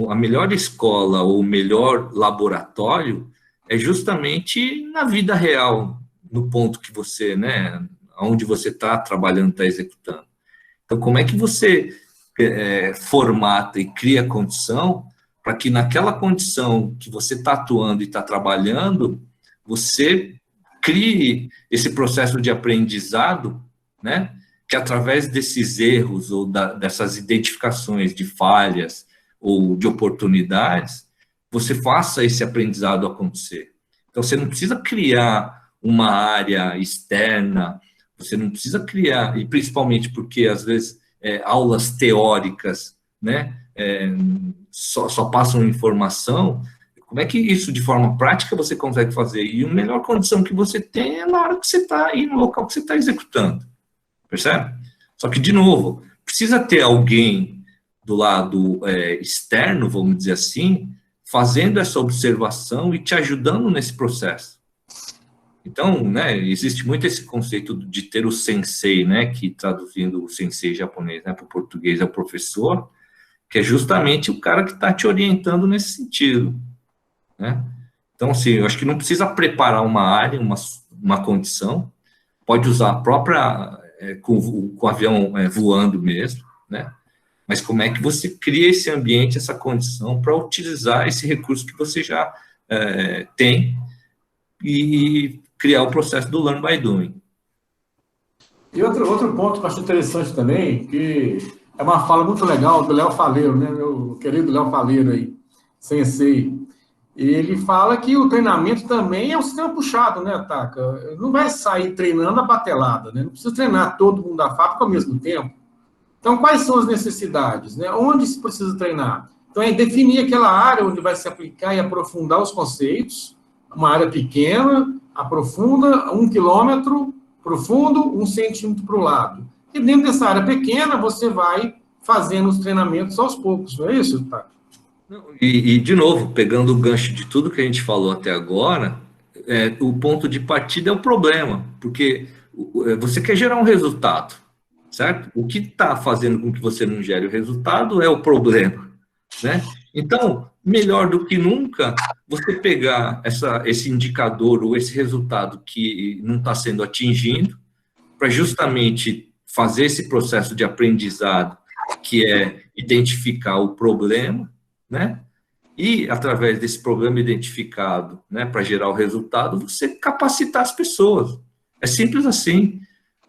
a melhor escola ou o melhor laboratório é justamente na vida real, no ponto que você, né, onde você está trabalhando, está executando. Então, como é que você formata e cria condição para que naquela condição que você está atuando e está trabalhando, você crie esse processo de aprendizado, né, que através desses erros ou dessas identificações de falhas ou de oportunidades, você faça esse aprendizado acontecer. Então, você não precisa criar uma área externa, você não precisa criar, e principalmente porque, às vezes, aulas teóricas, né, só passam informação. Como é que isso, de forma prática, você consegue fazer? E a melhor condição que você tem é na hora que você está aí no local que você está executando. Percebe? Só que, de novo, precisa ter alguém do lado externo, vamos dizer assim, fazendo essa observação e te ajudando nesse processo. Então, né, existe muito esse conceito de ter o sensei, né, que traduzindo o sensei japonês, né, para o português é o professor, que é justamente o cara que está te orientando nesse sentido, né? Então, assim, eu acho que não precisa preparar uma área, uma condição, pode usar a própria, com o avião voando mesmo, né? Mas como é que você cria esse ambiente, essa condição para utilizar esse recurso que você já tem e criar o processo do learn by doing. E outro ponto que eu acho interessante também, que é uma fala muito legal do Léo Faleiro, né, meu querido Léo Faleiro aí, sensei. Ele fala que o treinamento também é um sistema puxado, né, Taka? Não vai sair treinando a batelada, né? Não precisa treinar todo mundo da fábrica ao mesmo tempo. Então, quais são as necessidades, né? Onde se precisa treinar? Então, é definir aquela área onde vai se aplicar e aprofundar os conceitos, uma área pequena, aprofunda 1 quilômetro profundo, 1 centímetro para o lado. E dentro dessa área pequena, você vai fazendo os treinamentos aos poucos, não é isso, Taka? E, de novo, pegando o gancho de tudo que a gente falou até agora, o ponto de partida é o problema, porque você quer gerar um resultado, certo? O que está fazendo com que você não gere o resultado é o problema, né? Então, melhor do que nunca, você pegar esse indicador ou esse resultado que não está sendo atingido, para justamente fazer esse processo de aprendizado, que é identificar o problema, né? E, através desse problema identificado, né, para gerar o resultado, você capacitar as pessoas. É simples assim.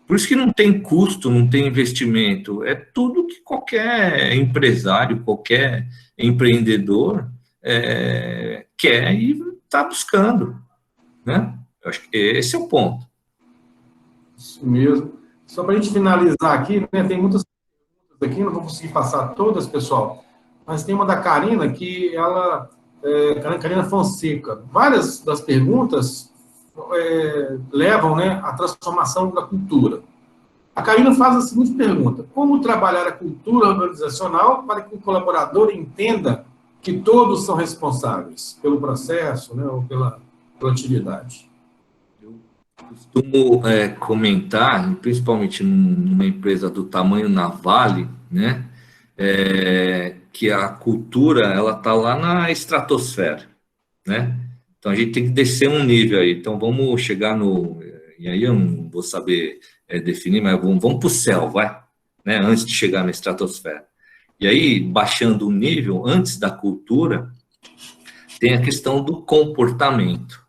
Por isso que não tem custo, não tem investimento. É tudo que qualquer empresário, qualquer empreendedor quer e está buscando, né? Eu acho que esse é o ponto. Isso mesmo. Só para a gente finalizar aqui, né, tem muitas perguntas aqui, não vou conseguir passar todas, pessoal, mas tem uma da Karina, que ela, Karina Fonseca, várias das perguntas levam, né, à transformação da cultura. A Karina faz a seguinte pergunta: como trabalhar a cultura organizacional para que o colaborador entenda que todos são responsáveis pelo processo, né, ou pela atividade? Eu costumo comentar, principalmente numa empresa do tamanho Vale, né, que a cultura ela está lá na estratosfera, né? Então a gente tem que descer um nível aí. Então vamos chegar no, e aí eu não vou saber definir, mas vamos para o céu, vai, né? Antes de chegar na estratosfera. E aí baixando o nível, antes da cultura, tem a questão do comportamento,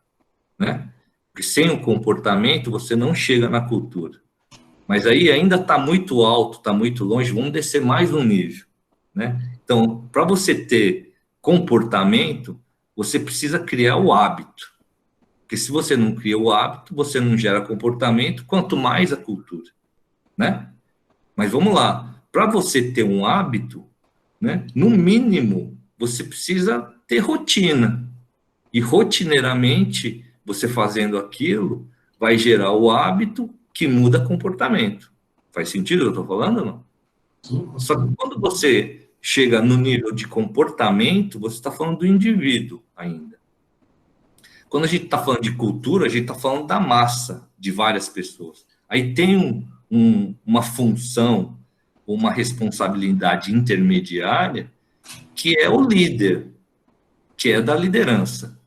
né? Porque sem o comportamento você não chega na cultura. Mas aí ainda está muito alto, está muito longe, vamos descer mais um nível, né? Então, para você ter comportamento, você precisa criar o hábito. Porque se você não cria o hábito, você não gera comportamento, quanto mais a cultura, né? Mas vamos lá, para você ter um hábito, né, no mínimo, você precisa ter rotina. E rotineiramente, você fazendo aquilo, vai gerar o hábito que muda comportamento. Faz sentido o que eu estou falando ou não? Sim. Só que quando você chega no nível de comportamento, você está falando do indivíduo ainda. Quando a gente está falando de cultura, a gente está falando da massa de várias pessoas. Aí tem uma função, uma responsabilidade intermediária, que é o líder, que é da liderança.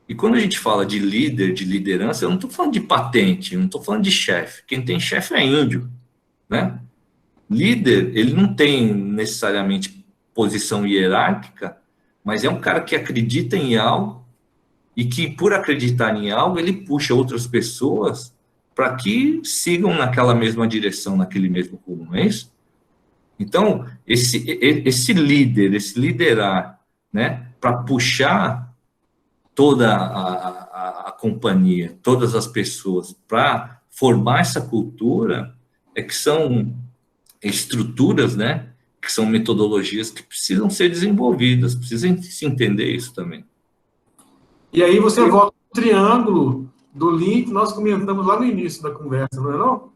E quando a gente fala de líder, de liderança, eu não estou falando de patente, eu não estou falando de chefe. Quem tem chefe é índio, né? Líder, ele não tem necessariamente posição hierárquica, mas é um cara que acredita em algo e que, por acreditar em algo, ele puxa outras pessoas para que sigam naquela mesma direção, naquele mesmo rumo, não é isso? Então, esse líder, esse liderar, né, para puxar toda a companhia, todas as pessoas, para formar essa cultura, que são estruturas, né, que são metodologias que precisam ser desenvolvidas, precisam se entender isso também. E aí você volta ao triângulo do link que nós comentamos lá no início da conversa, não é não?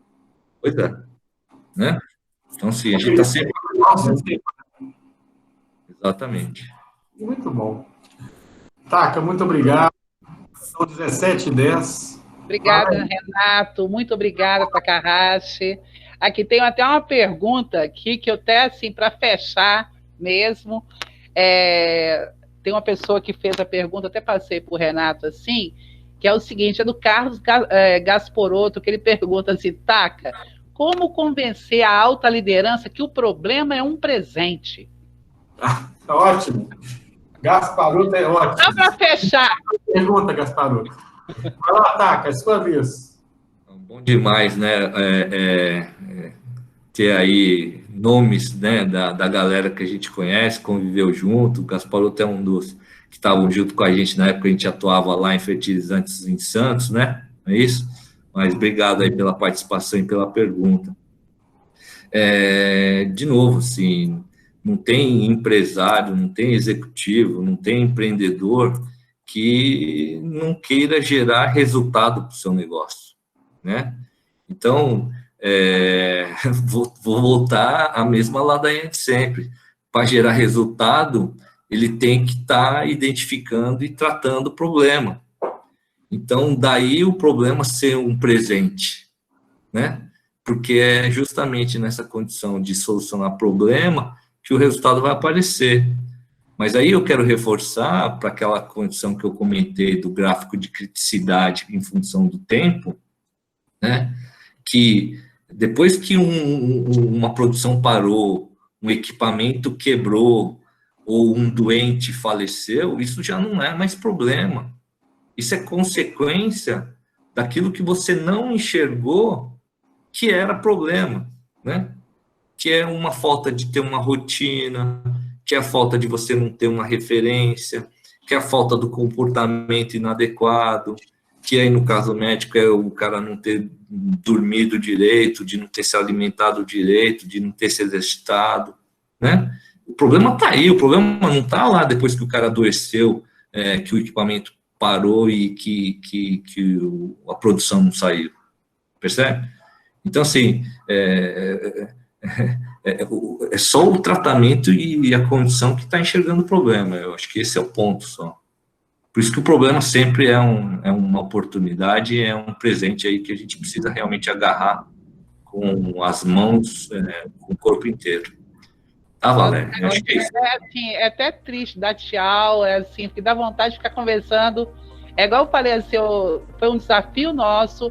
Pois é, né? Então, sim, a gente está sempre... Exatamente. Muito bom. Taca, muito obrigado. São 17h10. Obrigada, Renato. Muito obrigada, Takahashi. Aqui tem até uma pergunta aqui que eu até, assim, para fechar mesmo, tem uma pessoa que fez a pergunta, até passei para o Renato assim, que é o seguinte, é do Carlos Gasporoto, que ele pergunta assim, Taka, como convencer a alta liderança que o problema é um presente? Ótimo. Gasparoto é ótimo. Só para fechar. Pergunta, Gasparoto. Vai lá, Taca, é sua vez. Bom demais, né? Ter aí nomes, né, da galera que a gente conhece, conviveu junto. O Gasparoto é um dos que estavam junto com a gente na época que a gente atuava lá em fertilizantes em Santos, né? Não é isso? Mas obrigado aí pela participação e pela pergunta. De novo, assim, não tem empresário, não tem executivo, não tem empreendedor que não queira gerar resultado para o seu negócio, né? Então, vou voltar à mesma ladainha de sempre. Para gerar resultado, ele tem que estar identificando e tratando o problema. Então, daí o problema ser um presente, né? Porque é justamente nessa condição de solucionar problema que o resultado vai aparecer. Mas aí eu quero reforçar para aquela condição que eu comentei do gráfico de criticidade em função do tempo, né? Que depois que uma produção parou, um equipamento quebrou ou um doente faleceu, isso já não é mais problema. Isso é consequência daquilo que você não enxergou que era problema, né? Que é uma falta de ter uma rotina, que é a falta de você não ter uma referência, que é a falta do comportamento inadequado, que aí no caso médico é o cara não ter dormido direito, de não ter se alimentado direito, de não ter se exercitado, né? O problema está aí, o problema não está lá depois que o cara adoeceu, que o equipamento parou e que a produção não saiu, percebe? Então, assim, É só o tratamento e a condição que está enxergando o problema. Eu acho que esse é o ponto só. Por isso que o problema sempre é uma oportunidade, é um presente aí que a gente precisa realmente agarrar com as mãos, com o corpo inteiro. Tá, Valéria? Eu acho que é isso. Assim, é até triste dar tchau, assim, porque dá vontade de ficar conversando. É igual eu falei, assim, foi um desafio nosso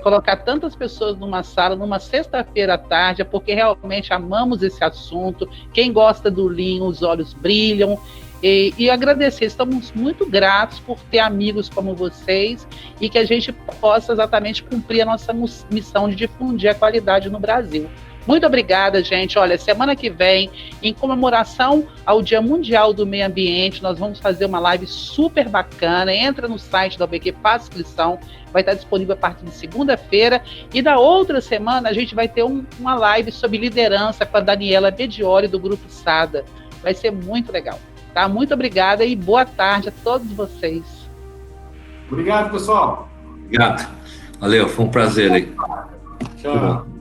colocar tantas pessoas numa sala, numa sexta-feira à tarde, porque realmente amamos esse assunto. Quem gosta do Lean, os olhos brilham. E agradecer, estamos muito gratos por ter amigos como vocês e que a gente possa exatamente cumprir a nossa missão de difundir a qualidade no Brasil. Muito obrigada, gente. Olha, semana que vem, em comemoração ao Dia Mundial do Meio Ambiente, nós vamos fazer uma live super bacana. Entra no site da OBQ, faça inscrição, vai estar disponível a partir de segunda-feira. E na outra semana, a gente vai ter uma live sobre liderança com a Daniela Bedioli, do Grupo Sada. Vai ser muito legal. Tá? Muito obrigada e boa tarde a todos vocês. Obrigado, pessoal. Obrigado. Valeu, foi um prazer aí. Tchau.